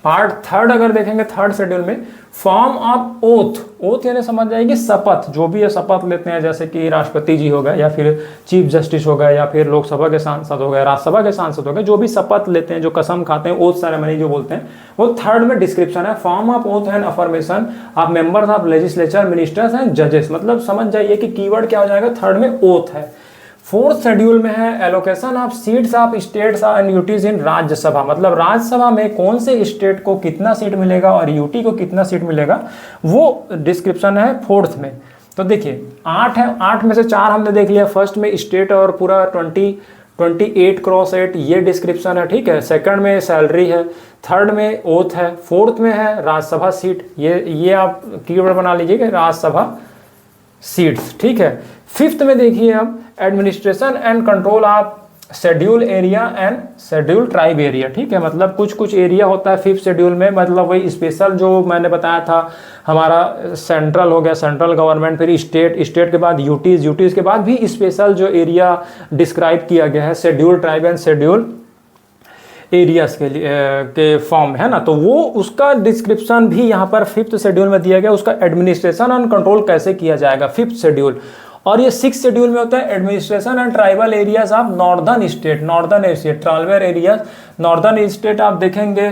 पार्ट 3 अगर देखेंगे, थर्ड शेड्यूल में फॉर्म ऑफ ओथ, ओथ यानी समझ जाएगी शपथ, जो भी ये शपथ लेते हैं, जैसे कि राष्ट्रपति जी हो गए, या फिर चीफ जस्टिस हो गए, या फिर लोकसभा के सांसद हो गए, राज्यसभा के सांसद हो गए, जो भी शपथ लेते हैं, जो कसम खाते हैं, ओथ सेरेमनी जो बोलते हैं, वो थर्ड में डिस्क्रिप्शन है। Form of oath and affirmation of members of legislature, ministers and जजेस, मतलब समझ जाइए कि कीवर्ड क्या हो जाएगा, थर्ड में ओथ है। फोर्थ शेड्यूल में है allocation of seats of states and UTs in Rajya Sabha, मतलब राज्यसभा में कौन से स्टेट को कितना सीट मिलेगा और यूटी को कितना सीट मिलेगा, वो डिस्क्रिप्शन है फोर्थ में। तो देखिए 8 है, 8 में से 4 हमने देख लिया, फर्स्ट में स्टेट और पूरा 28x8 ये डिस्क्रिप्शन है, ठीक है। सेकंड में सैलरी है, थर्ड में ओथ है, फोर्थ में है राज्यसभा सीट, ये आप कीवर्ड बना लीजिए कि राज्यसभा सीट्स, ठीक है। फिफ्थ में देखिए अब administration and control of schedule area and schedule tribe area, ठीक है, मतलब कुछ कुछ एरिया होता है फिफ्थ शेड्यूल में, मतलब वही स्पेशल जो मैंने बताया था, हमारा सेंट्रल हो गया, सेंट्रल गवर्नमेंट, फिर स्टेट, स्टेट के बाद यूटीज, यूटीज के बाद भी स्पेशल जो एरिया डिस्क्राइब किया गया है schedule tribe and schedule areas के लिए के फॉर्म है ना, तो वो उसका डिस्क्रिप्शन भी यहाँ पर फिफ्थ शेड्यूल में दिया गया, उसका एडमिनिस्ट्रेशन एंड कंट्रोल कैसे किया जाएगा, फिफ्थ शेड्यूल। और ये सिक्स शेड्यूल में होता है administration and tribal areas of northern state, northern state, tribal areas, northern state आप देखेंगे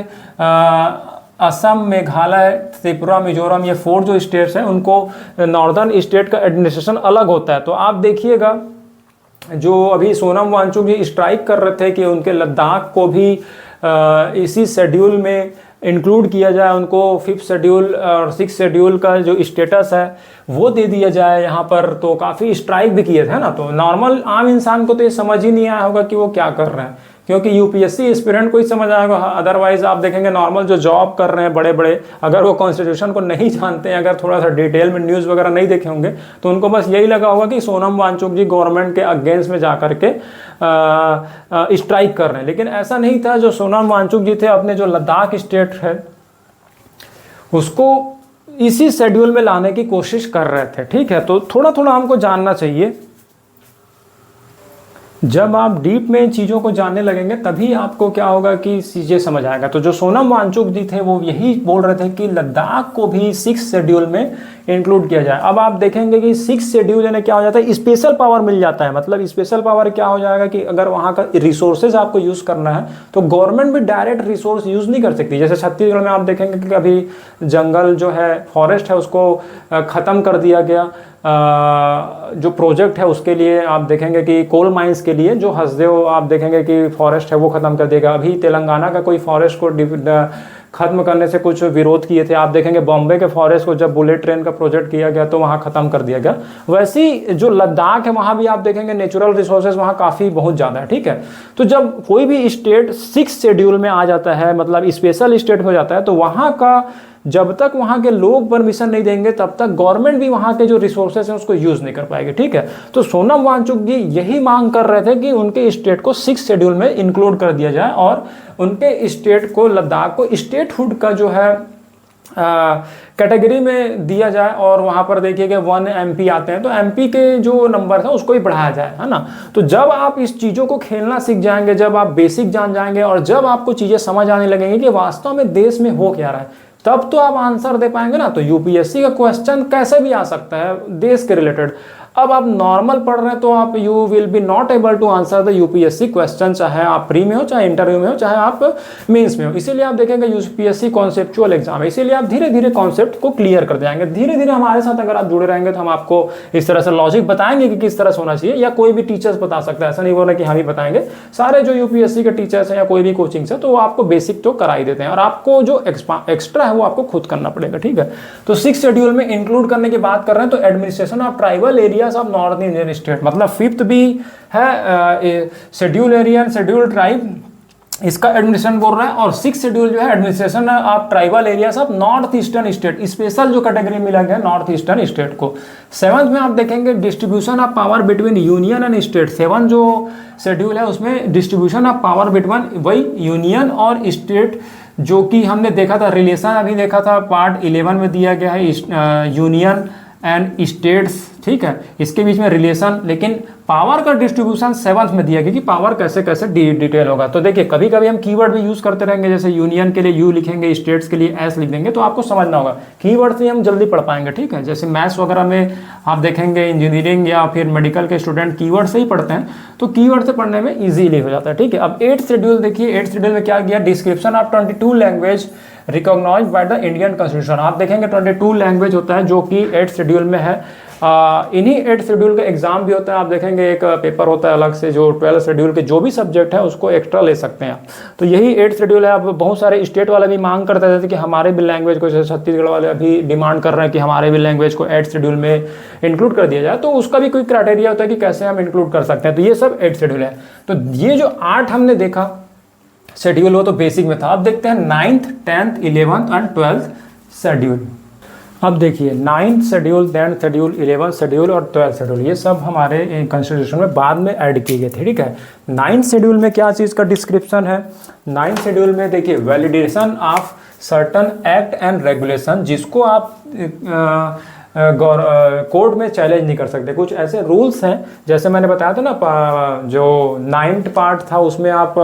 असम, मेघालय, त्रिपुरा, मिजोरम, ये 4 जो स्टेट्स हैं उनको नॉर्दर्न स्टेट का एडमिनिस्ट्रेशन अलग होता है। तो आप देखिएगा जो अभी सोनम वांगचुक जी स्ट्राइक कर रहे थे कि उनके लद्दाख को भी इसी शेड्यूल में इंक्लूड किया जाए, उनको फिफ्थ शेड्यूल और सिक्स शेड्यूल का जो स्टेटस है वो दे दिया जाए यहाँ पर, तो काफ़ी स्ट्राइक भी किए थे ना। तो नॉर्मल आम इंसान को तो ये समझ ही नहीं आया होगा कि वो क्या कर रहे हैं, क्योंकि यूपीएससी एस्पिरेंट को ही समझ आएगा, अदरवाइज आप देखेंगे नॉर्मल जो जॉब कर रहे हैं बड़े बड़े, अगर वो कॉन्स्टिट्यूशन को नहीं जानते हैं, अगर थोड़ा सा डिटेल में न्यूज़ वगैरह नहीं देखे होंगे, तो उनको बस यही लगा होगा कि सोनम वांगचुक जी गवर्नमेंट के अगेंस्ट में जा करके स्ट्राइक कर रहे हैं, लेकिन ऐसा नहीं था। जो सोनम वांगचुक जी थे अपने जो लद्दाख स्टेट है उसको इसी शेड्यूल में लाने की कोशिश कर रहे थे, ठीक है। तो थोड़ा थोड़ा हमको जानना चाहिए, जब आप डीप में इन चीज़ों को जानने लगेंगे तभी आपको क्या होगा कि चीज़ें समझ आएगा। तो जो सोनम वांगचुक जी थे वो यही बोल रहे थे कि लद्दाख को भी 6 शेड्यूल में इंक्लूड किया जाए। अब आप देखेंगे कि 6 शेड्यूल यानी क्या हो जाता है, स्पेशल पावर मिल जाता है। मतलब स्पेशल पावर क्या हो जाएगा कि अगर वहाँ का रिसोर्सेज आपको यूज़ करना है तो गवर्नमेंट भी डायरेक्ट रिसोर्स यूज़ नहीं कर सकती। जैसे छत्तीसगढ़ में आप देखेंगे कि अभी जंगल जो है, फॉरेस्ट है, उसको ख़त्म कर दिया गया। जो प्रोजेक्ट है उसके लिए आप देखेंगे कि कोल माइंस के लिए जो हसदेव आप देखेंगे कि फॉरेस्ट है वो ख़त्म कर देगा। अभी तेलंगाना का कोई फॉरेस्ट को ख़त्म करने से कुछ विरोध किए थे। आप देखेंगे बॉम्बे के फॉरेस्ट को जब बुलेट ट्रेन का प्रोजेक्ट किया गया तो वहाँ ख़त्म कर दिया गया। वैसे ही जो लद्दाख है वहाँ भी आप देखेंगे नेचुरल रिसोर्सेज वहाँ काफ़ी बहुत ज़्यादा है, ठीक है। तो जब कोई भी स्टेट 6 शेड्यूल में आ जाता है, मतलब स्पेशल स्टेट हो जाता है, तो वहाँ का जब तक वहाँ के लोग परमिशन नहीं देंगे तब तक गवर्नमेंट भी वहाँ के जो रिसोर्सेज हैं उसको यूज़ नहीं कर पाएगी, ठीक है। तो सोनम वांगचुक जी यही मांग कर रहे थे कि उनके स्टेट को 6 शेड्यूल में इंक्लूड कर दिया जाए और उनके स्टेट को, लद्दाख को स्टेटहुड का जो है कैटेगरी में दिया जाए। और वहाँ पर देखिए कि 1 MP आते हैं तो MP के जो नंबर है उसको ही बढ़ाया जाए, है ना। तो जब आप इस चीज़ों को खेलना सीख जाएंगे, जब आप बेसिक जान जाएंगे और जब आपको चीज़ें समझ आने लगेंगी कि वास्तव में देश में हो क्या रहा है, तब तो आप आंसर दे पाएंगे ना। तो यूपीएससी का क्वेश्चन कैसे भी आ सकता है देश के रिलेटेड। अब आप नॉर्मल पढ़ रहे हैं तो आप you will be not able to answer the UPSC question, चाहे आप प्री में हो, चाहे इंटरव्यू में हो, चाहे आप मेंस में हो। इसीलिए आप देखेंगे यूपीएससी कॉन्सेप्चुअल एग्जाम है, इसीलिए आप धीरे धीरे कॉन्सेप्ट को क्लियर कर जाएंगे। धीरे धीरे हमारे साथ अगर आप जुड़े रहेंगे तो हम आपको इस तरह से लॉजिक बताएंगे कि किस तरह से होना चाहिए, या कोई भी टीचर्स बता सकता है, ऐसा नहीं बोल रहे कि हम ही बताएंगे। सारे जो यूपीएससी के टीचर्स हैं या कोई भी कोचिंग है तो वो आपको बेसिक तो करा ही देते हैं और आपको जो एक्स्ट्रा है वो आपको खुद करना पड़ेगा, ठीक है। तो 6 शेड्यूल में इंक्लूड करने की बात कर रहे हैं तो administration of tribal areas of north Indian state, मतलब 5th भी है schedule area and schedule tribe इसका एडमिनिस्ट्रेशन बोल रहा है। और 6 शेड्यूल जो है administration of tribal areas of north eastern state, special जो कैटेगरी मिला गया नॉर्थ ईस्टर्न स्टेट को। 7th में आप देखेंगे distribution of power between union and state. 7 जो शेड्यूल है उसमें डिस्ट्रीब्यूशन ऑफ पावर बिटवीन वही यूनियन और स्टेट, जो कि हमने देखा था रिलेशन अभी देखा था पार्ट 11 में दिया गया है यूनियन एंड स्टेट्स, ठीक है, इसके बीच में रिलेशन। लेकिन पावर का डिस्ट्रीब्यूशन 7th में दिया गया कि पावर कैसे कैसे डिटेल होगा। तो देखिए कभी कभी हम कीवर्ड भी यूज़ करते रहेंगे, जैसे यूनियन के लिए यू लिखेंगे, स्टेट्स के लिए एस लिख देंगे, तो आपको समझना होगा, कीवर्ड से हम जल्दी पढ़ पाएंगे, ठीक है। जैसे मैथ्स वगैरह में आप देखेंगे इंजीनियरिंग या फिर मेडिकल के स्टूडेंट कीवर्ड से ही पढ़ते हैं, तो कीवर्ड से पढ़ने में ईजीली हो जाता है, ठीक है। अब 8th शेड्यूल देखिए, 8th शेड्यूल में क्या किया, description of 22 language recognised by the Indian constitution. आप देखेंगे 22 लैंग्वेज होता है जो कि 8th शेड्यूल में है। इन्हीं 8th शेड्यूल का एग्जाम भी होता है। आप देखेंगे एक पेपर होता है अलग से, जो 12th शेड्यूल के जो भी सब्जेक्ट है उसको एक्स्ट्रा ले सकते हैं आप। तो यही 8th शेड्यूल है। अब बहुत सारे स्टेट वाले भी मांग करते थे कि हमारे भी लैंग्वेज को, जैसे छत्तीसगढ़ वाले अभी डिमांड कर रहे हैं कि हमारे भी लैंग्वेज को 8th शेड्यूल में इंक्लूड कर दिया जाए, तो उसका भी कोई क्राइटेरिया होता है कि कैसे हम इंक्लूड कर सकते हैं। तो ये सब 8th शेड्यूल है। तो ये जो 8 हमने देखा शेड्यूल वो तो बेसिक में था। अब देखते हैं 9th, 10th, 11th and 12th schedule. अब देखिए 9th schedule, 10th schedule, 11th schedule और 12th शेड्यूल, ये सब हमारे कॉन्स्टिट्यूशन में बाद में ऐड किए गए थे, ठीक है। 9th शेड्यूल में क्या चीज़ का डिस्क्रिप्शन है, 9th शेड्यूल में देखिए validation of certain act and regulation, जिसको आप कोर्ट में चैलेंज नहीं कर सकते। कुछ ऐसे रूल्स हैं, जैसे मैंने बताया था ना, जो 9th पार्ट था उसमें आप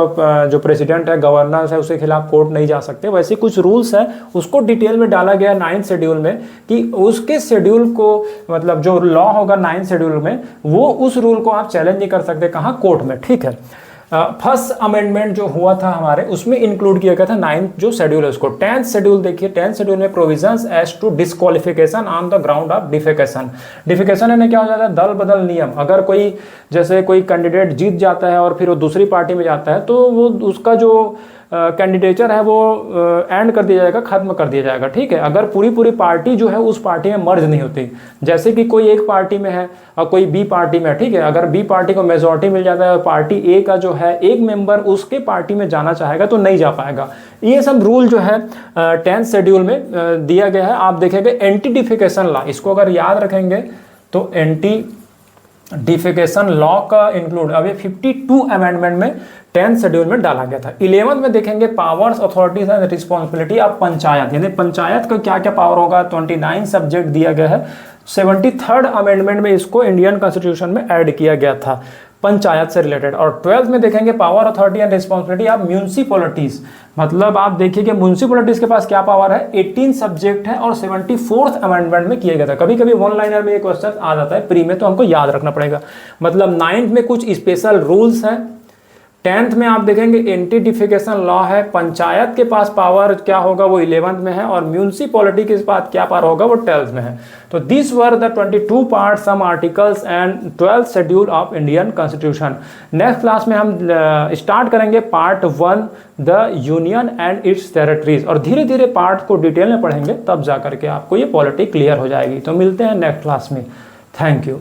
जो प्रेसिडेंट है, गवर्नर है, उसके खिलाफ कोर्ट नहीं जा सकते। वैसे कुछ रूल्स हैं, उसको डिटेल में डाला गया 9th शेड्यूल में कि उसके शेड्यूल को, मतलब जो लॉ होगा 9th शेड्यूल में, वो उस रूल को आप चैलेंज नहीं कर सकते, कहाँ, कोर्ट में, ठीक है। फर्स्ट अमेंडमेंट जो हुआ था हमारे, उसमें इंक्लूड किया गया था 9th जो शेड्यूल है उसको। 10th शेड्यूल देखिए, 10th शेड्यूल में provisions as to disqualification on the ground of defection. Defection यानी क्या हो जाता है, दल बदल नियम। अगर कोई, जैसे कोई कैंडिडेट जीत जाता है और फिर वो दूसरी पार्टी में जाता है, तो वो उसका जो कैंडिडेचर है वो एंड कर दिया जाएगा, खत्म कर दिया जाएगा, ठीक है। अगर पूरी पार्टी जो है उस पार्टी में मर्ज नहीं होती, जैसे कि कोई एक पार्टी में है और कोई बी पार्टी में है, ठीक है। अगर बी पार्टी को मेजॉरिटी मिल जाता है और पार्टी ए का जो है एक मेंबर उसके पार्टी में जाना चाहेगा तो नहीं जा पाएगा। ये सब रूल जो है 10th शेड्यूल में दिया गया है। आप देखेंगे एंटी डिफेकेशन लॉ, इसको अगर याद रखेंगे तो एंटी डिफेकेशन लॉ का इंक्लूड अब ये 52 अमेंडमेंट में 10th शेड्यूल में डाला गया था। 11th में देखेंगे powers, authorities and responsibility of panchayat, यानी पंचायत का क्या क्या पावर होगा, 29 सब्जेक्ट दिया गया है। 73rd अमेंडमेंट में इसको इंडियन कॉन्स्टिट्यूशन में ऐड किया गया था पंचायत से रिलेटेड। और 12th में देखेंगे power, authority and responsibility of municipalities, मतलब आप देखिए कि म्यूनिसिपैलिटीज के पास क्या पावर है, 18 सब्जेक्ट है और 74th अमेंडमेंट में किया गया था। कभी कभी वन लाइनर में ये क्वेश्चन आ जाता है प्री में, तो हमको याद रखना पड़ेगा। मतलब 9th में कुछ स्पेशल रूल्स हैं, 10th में आप देखेंगे एंटी डिफेकेशन लॉ है, पंचायत के पास पावर क्या होगा वो 11th में है, और म्यूनिसिपैलिटी के पास क्या पावर होगा वो 12th में है। तो this were the 22 part, some articles and 12th schedule of Indian constitution. Next class में हम स्टार्ट करेंगे part 1, the union and its territories, और धीरे धीरे पार्ट को डिटेल में पढ़ेंगे, तब जा करके आपको ये पॉलिटी क्लियर हो जाएगी। तो मिलते हैं नेक्स्ट क्लास में। Thank you.